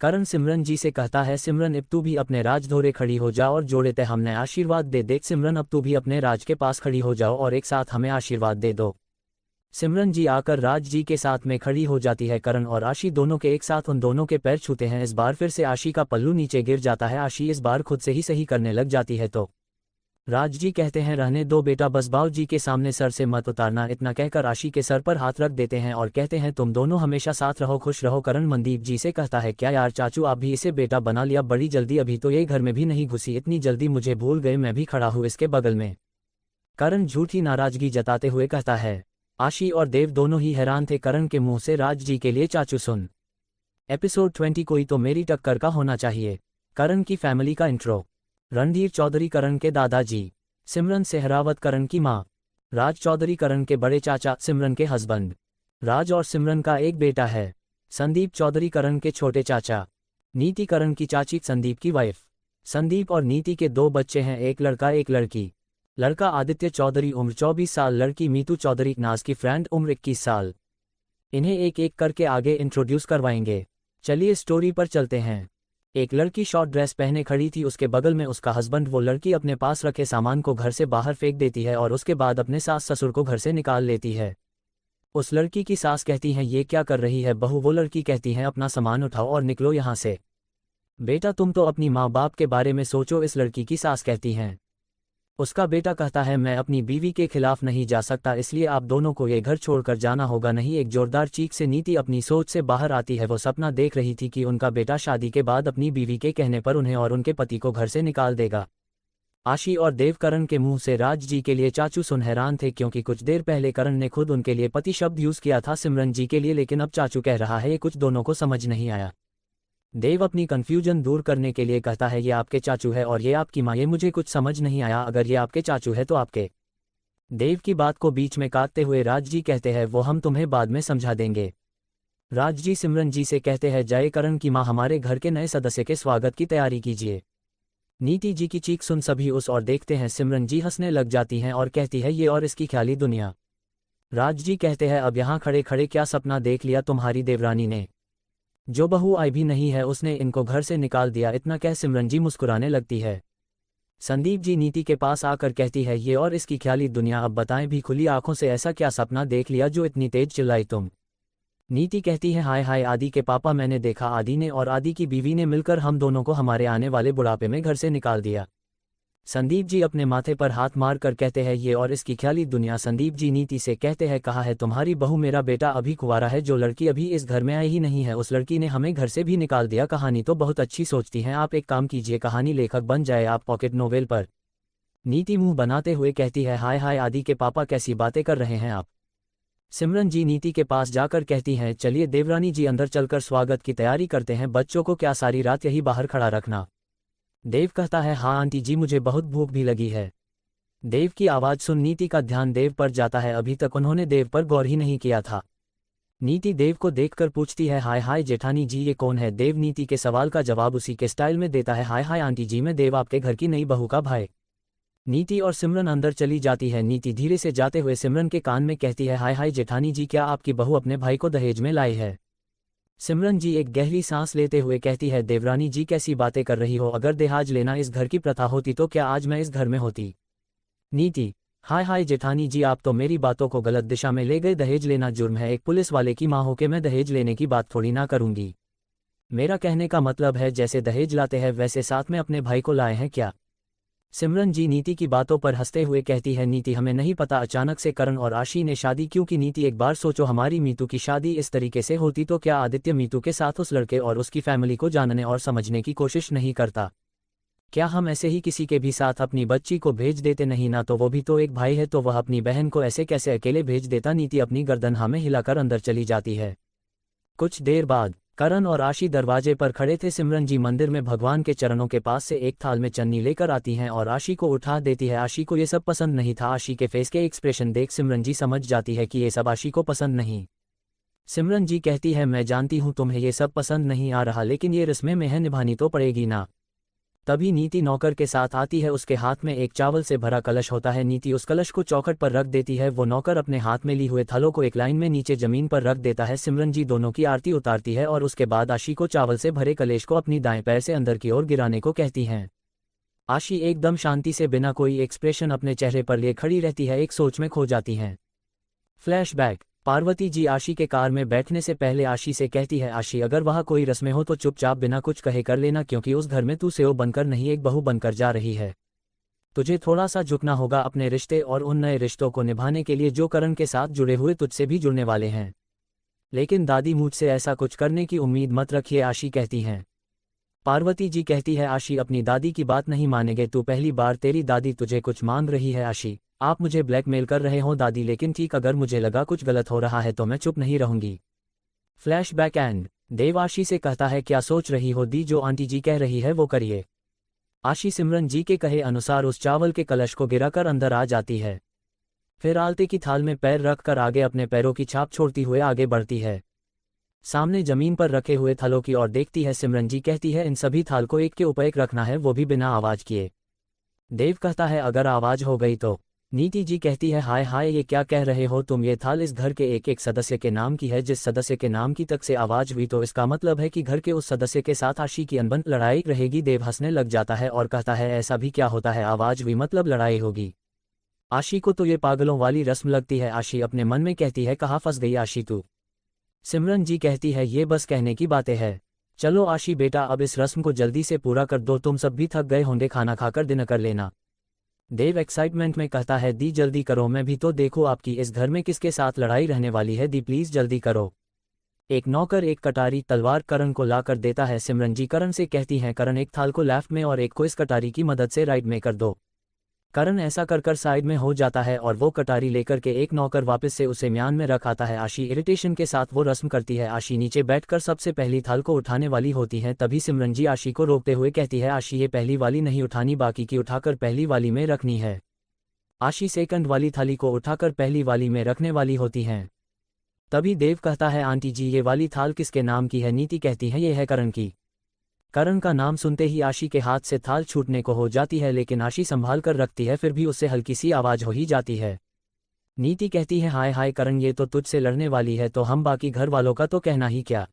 करण सिमरन जी से कहता है सिमरन अब तू भी अपने राज धोरे खड़ी हो जा और जोड़े ते हमने आशीर्वाद दे। देख सिमरन अब तू भी अपने राज के पास खड़ी हो जाओ और एक साथ हमें आशीर्वाद दे दो। सिमरन जी आकर राज जी के साथ में खड़ी हो जाती है। करण और आशी दोनों के एक साथ उन दोनों के पैर छूते हैं। इस बार फिर से आशी का पल्लू नीचे गिर जाता है। आशी इस बार खुद से ही सही करने लग जाती है तो राज जी कहते हैं रहने दो बेटा, बस बाऊ जी के सामने सर से मत उतारना। इतना कहकर आशी के सर पर हाथ रख देते हैं और कहते हैं तुम दोनों हमेशा साथ रहो, खुश रहो। करण मनदीप जी से कहता है क्या यार चाचू आप भी इसे बेटा बना लिया बड़ी जल्दी, अभी तो ये घर में भी नहीं घुसी, इतनी जल्दी मुझे भूल गए, मैं भी खड़ा हूँ इसके बगल में। करण झूठी नाराजगी जताते हुए कहता है। आशी और देव दोनों ही हैरान थे करण के मुंह से राज जी के लिए चाचू सुन। एपिसोड 20 कोई तो मेरी टक्कर का होना चाहिए। करण की फैमिली का इंट्रो। रणधीर चौधरी करण के दादाजी, सिमरन सेहरावत करण की माँ, राज चौधरी करण के बड़े चाचा, सिमरन के हस्बैंड। राज और सिमरन का एक बेटा है, संदीप चौधरी करण के छोटे चाचा, नीति करण की चाची, संदीप की वाइफ। संदीप और नीति के 2 बच्चे हैं, एक लड़का एक लड़की। लड़का आदित्य चौधरी उम्र 24 साल, लड़की मीतू चौधरी नाज की फ्रेंड उम्र 21 साल। इन्हें एक एक करके आगे इंट्रोड्यूस करवाएंगे। चलिए स्टोरी पर चलते हैं। एक लड़की शॉर्ट ड्रेस पहने खड़ी थी, उसके बगल में उसका हस्बैंड। वो लड़की अपने पास रखे सामान को घर से बाहर फेंक देती है और उसके बाद अपने सास ससुर को घर से निकाल लेती है। उस लड़की की सास कहती हैं ये क्या कर रही है बहू। वो लड़की कहती हैं अपना सामान उठाओ और निकलो यहाँ से। बेटा तुम तो अपनी माँ बाप के बारे में सोचो, इस लड़की की सास कहती हैं। उसका बेटा कहता है मैं अपनी बीवी के खिलाफ नहीं जा सकता, इसलिए आप दोनों को ये घर छोड़कर जाना होगा। नहीं। एक जोरदार चीख से नीति अपनी सोच से बाहर आती है। वो सपना देख रही थी कि उनका बेटा शादी के बाद अपनी बीवी के कहने पर उन्हें और उनके पति को घर से निकाल देगा। आशी और देव करण के मुंह से राज जी के लिए चाचू सुन हैरान थे, क्योंकि कुछ देर पहले करण ने खुद उनके लिए पति शब्द यूज किया था सिमरन जी के लिए, लेकिन अब चाचू कह रहा है ये कुछ दोनों को समझ नहीं आया। देव अपनी कन्फ्यूजन दूर करने के लिए कहता है ये आपके चाचू है और ये आपकी माँ, ये मुझे कुछ समझ नहीं आया, अगर ये आपके चाचू है तो आपके। देव की बात को बीच में काटते हुए राज जी कहते हैं वो हम तुम्हें बाद में समझा देंगे। राज जी सिमरन जी से कहते हैं जय करण की माँ, हमारे घर के नए सदस्य के स्वागत की तैयारी कीजिए। नीति जी की चीख सुन सभी उस और देखते हैं। सिमरन जी हंसने लग जाती हैं और कहती है ये और इसकी ख्याली दुनिया। राज जी कहते हैं अब यहाँ खड़े खड़े क्या सपना देख लिया तुम्हारी देवरानी ने, जो बहू आई भी नहीं है उसने इनको घर से निकाल दिया, इतना कह सिमरन जी मुस्कुराने लगती है। संदीप जी नीति के पास आकर कहती है ये और इसकी ख्याली दुनिया, अब बताएं भी खुली आंखों से ऐसा क्या सपना देख लिया जो इतनी तेज चिल्लाई तुम। नीति कहती है हाय हाय आदि के पापा, मैंने देखा आदि ने और आदि की बीवी ने मिलकर हम दोनों को हमारे आने वाले बुढ़ापे में घर से निकाल दिया। संदीप जी अपने माथे पर हाथ मार कर कहते हैं ये और इसकी ख्याली दुनिया। संदीप जी नीति से कहते हैं कहा है तुम्हारी बहू, मेरा बेटा अभी कुंवारा है, जो लड़की अभी इस घर में आई ही नहीं है उस लड़की ने हमें घर से भी निकाल दिया। कहानी तो बहुत अच्छी सोचती हैं आप, एक काम कीजिए कहानी लेखक बन जाए आप पॉकेट नोवेल पर। नीति मुंह बनाते हुए कहती है हाय हाय आदि के पापा कैसी बातें कर रहे हैं आप। सिमरन जी नीति के पास जाकर कहती हैं चलिए देवरानी जी अंदर चलकर स्वागत की तैयारी करते हैं, बच्चों को क्या सारी रात यही बाहर खड़ा रखना। देव कहता है हाँ आंटी जी मुझे बहुत भूख भी लगी है। देव की आवाज़ सुन नीति का ध्यान देव पर जाता है, अभी तक उन्होंने देव पर गौर ही नहीं किया था। नीति देव को देखकर पूछती है हाय हाय जेठानी जी ये कौन है। देव नीति के सवाल का जवाब उसी के स्टाइल में देता है हाय हाय आंटी जी मैं देव, आपके घर की नई बहू का भाई। नीति और सिमरन अंदर चली जाती है। नीति धीरे से जाते हुए सिमरन के कान में कहती है हाय हाय जेठानी जी क्या आपकी बहू अपने भाई को दहेज में लाई है। सिमरन जी एक गहरी सांस लेते हुए कहती है देवरानी जी कैसी बातें कर रही हो, अगर दहेज लेना इस घर की प्रथा होती तो क्या आज मैं इस घर में होती। नीति हाय हाय जेठानी जी आप तो मेरी बातों को गलत दिशा में ले गए, दहेज लेना जुर्म है, एक पुलिस वाले की माँ होके मैं दहेज लेने की बात थोड़ी ना करूंगी। मेरा कहने का मतलब है जैसे दहेज लाते हैं वैसे साथ में अपने भाई को लाए हैं क्या। सिमरन जी नीति की बातों पर हंसते हुए कहती है नीति हमें नहीं पता अचानक से करण और आशी ने शादी क्यों की। नीति एक बार सोचो हमारी मीतू की शादी इस तरीके से होती तो क्या आदित्य मीतू के साथ उस लड़के और उसकी फैमिली को जानने और समझने की कोशिश नहीं करता। क्या हम ऐसे ही किसी के भी साथ अपनी बच्ची को भेज देते, नहीं ना तो वो भी तो एक भाई है, तो वह अपनी बहन को ऐसे कैसे अकेले भेज देता। नीति अपनी गर्दन हाँ में हिलाकर अंदर चली जाती है। कुछ देर बाद करण और आशी दरवाजे पर खड़े थे। सिमरन जी मंदिर में भगवान के चरणों के पास से एक थाल में चन्नी लेकर आती हैं और आशी को उठा देती है। आशी को ये सब पसंद नहीं था। आशी के फेस के एक्सप्रेशन देख सिमरन जी समझ जाती है कि ये सब आशी को पसंद नहीं। सिमरन जी कहती है मैं जानती हूँ तुम्हें ये सब पसंद नहीं आ रहा, लेकिन ये रस्में में निभानी तो पड़ेगी ना। तभी नीति नौकर के साथ आती है, उसके हाथ में एक चावल से भरा कलश होता है। नीति उस कलश को चौखट पर रख देती है। वो नौकर अपने हाथ में ली हुए थलों को एक लाइन में नीचे जमीन पर रख देता है। सिमरन जी दोनों की आरती उतारती है और उसके बाद आशी को चावल से भरे कलेश को अपनी दाएं पैर से अंदर की ओर गिराने को कहती हैं। आशी एकदम शांति से बिना कोई एक्सप्रेशन अपने चेहरे पर लिए खड़ी रहती है, एक सोच में खो जाती हैं। फ्लैशबैक पार्वती जी आशी के कार में बैठने से पहले आशी से कहती है आशी अगर वहाँ कोई रस्में हो तो चुपचाप बिना कुछ कहे कर लेना, क्योंकि उस घर में तू सेव बनकर नहीं एक बहू बनकर जा रही है। तुझे थोड़ा सा झुकना होगा अपने रिश्ते और उन नए रिश्तों को निभाने के लिए जो करण के साथ जुड़े हुए तुझसे भी जुड़ने वाले हैं। लेकिन दादी मुझसे ऐसा कुछ करने की उम्मीद मत रखिए, आशी कहती हैं। पार्वती जी कहती है आशी अपनी दादी की बात नहीं मानेगे तू, पहली बार तेरी दादी तुझे कुछ मांग रही है। आशी आप मुझे ब्लैकमेल कर रहे हो दादी, लेकिन ठीक अगर मुझे लगा कुछ गलत हो रहा है तो मैं चुप नहीं रहूंगी। फ्लैशबैक एंड देव आशी से कहता है क्या सोच रही हो दी, जो आंटी जी कह रही है वो करिए। आशी सिमरन जी के कहे अनुसार उस चावल के कलश को गिराकर अंदर आ जाती है। फिर आलते की थाल में पैर रखकर आगे अपने पैरों की छाप छोड़ती हुए आगे बढ़ती है। सामने जमीन पर रखे हुए थालों की ओर देखती है। सिमरन जी कहती है इन सभी थाल को एक के ऊपर एक रखना है, वो भी बिना आवाज किए। देव कहता है अगर आवाज हो गई तो। नीति जी कहती है हाय हाय ये क्या कह रहे हो तुम, ये थाल इस घर के एक एक सदस्य के नाम की है, जिस सदस्य के नाम की तक से आवाज हुई तो इसका मतलब है कि घर के उस सदस्य के साथ आशी की अनबन लड़ाई रहेगी। देव हंसने लग जाता है और कहता है ऐसा भी क्या होता है, आवाज हुई मतलब लड़ाई होगी। आशी को तो ये पागलों वाली रस्म लगती है। आशी अपने मन में कहती है कहाँ फंस गई आशी तू। सिमरन जी कहती है ये बस कहने की बातें हैं, चलो आशी बेटा अब इस रस्म को जल्दी से पूरा कर दो, तुम सब भी थक गए होंगे, खाना खाकर डिनर कर लेना। देव एक्साइटमेंट में कहता है दी जल्दी करो, मैं भी तो देखो आपकी इस घर में किसके साथ लड़ाई रहने वाली है, दी प्लीज जल्दी करो। एक नौकर एक कटारी तलवार करण को ला कर देता है। सिमरन जी करण से कहती हैं करण एक थाल को लेफ्ट में और एक को इस कटारी की मदद से राइट में कर दो। करण ऐसा कर कर साइड में हो जाता है और वो कटारी लेकर के एक नौकर वापस से उसे म्यान में रख आता है। आशी इरिटेशन के साथ वो रस्म करती है। आशी नीचे बैठकर सबसे पहली थाल को उठाने वाली होती है, तभी सिमरन जी आशी को रोकते हुए कहती है, आशी ये पहली वाली नहीं उठानी, बाकी की उठाकर पहली वाली में रखनी है। आशी सेकंड वाली थाली को उठाकर पहली वाली में रखने वाली होती हैं। तभी देव कहता है, आंटी जी ये वाली थाल किसके नाम की है? नीति कहती है, ये है करण की। करण का नाम सुनते ही आशी के हाथ से थाल छूटने को हो जाती है, लेकिन आशी संभाल कर रखती है, फिर भी उससे हल्की सी आवाज हो ही जाती है। नीति कहती है, हाय हाय करण, ये तो तुझसे लड़ने वाली है, तो हम बाकी घर वालों का तो कहना ही क्या।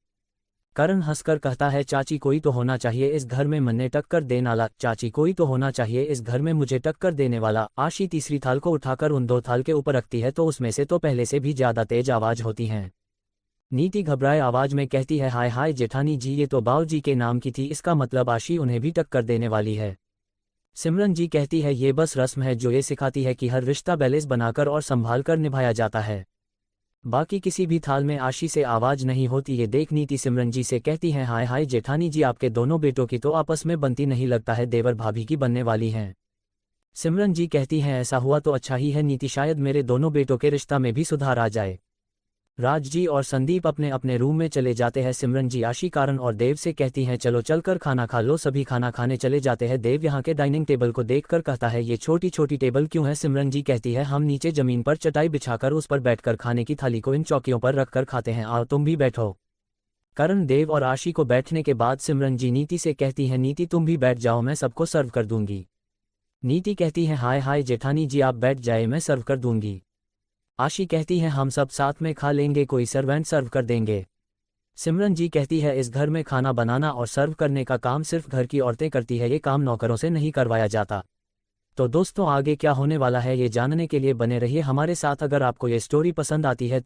करण हंसकर कहता है, चाची कोई तो होना चाहिए इस घर में मन्ने टक्कर देने वाला, चाची कोई तो होना चाहिए इस घर में मुझे टक्कर देने वाला। आशी तीसरी थाल को उठाकर उन दो थाल के ऊपर रखती है, तो उसमें से तो पहले से भी ज्यादा तेज आवाज होती हैं। नीति घबराए आवाज में कहती है, हाय हाय जेठानी जी, ये तो बाऊ जी के नाम की थी, इसका मतलब आशी उन्हें भी टक्कर देने वाली है। सिमरन जी कहती है, ये बस रस्म है जो ये सिखाती है कि हर रिश्ता बैलेंस बनाकर और संभाल कर निभाया जाता है। बाकी किसी भी थाल में आशी से आवाज नहीं होती। ये देख नीति सिमरन जी से कहती है, हाय हाय जेठानी जी, आपके दोनों बेटों की तो आपस में बनती नहीं, लगता है देवर भाभी की बनने वाली हैं। सिमरन जी कहती हैं, ऐसा हुआ तो अच्छा ही है नीति, शायद मेरे दोनों बेटों के रिश्ता में भी सुधार आ जाए। राज जी और संदीप अपने अपने रूम में चले जाते हैं। सिमरन जी आशी, कारण और देव से कहती हैं, चलो चलकर खाना खा लो। सभी खाना खाने चले जाते हैं। देव यहाँ के डाइनिंग टेबल को देखकर कहता है, ये छोटी छोटी टेबल क्यों है? सिमरन जी कहती है, हम नीचे जमीन पर चटाई बिछाकर उस पर बैठकर खाने की थाली को इन चौकियों पर रखकर खाते हैं, आओ तुम भी बैठो। करण, देव और आशी को बैठने के बाद सिमरन जी नीति से कहती हैं, नीति तुम भी बैठ जाओ, मैं सबको सर्व कर दूंगी। नीति कहती है, हाय हाय जेठानी जी, आप बैठ जाए, मैं सर्व कर दूंगी। आशी कहती है, हम सब साथ में खा लेंगे, कोई सर्वेंट सर्व कर देंगे। सिमरन जी कहती है, इस घर में खाना बनाना और सर्व करने का काम सिर्फ घर की औरतें करती है, ये काम नौकरों से नहीं करवाया जाता। तो दोस्तों, आगे क्या होने वाला है ये जानने के लिए बने रहिए हमारे साथ। अगर आपको ये स्टोरी पसंद आती है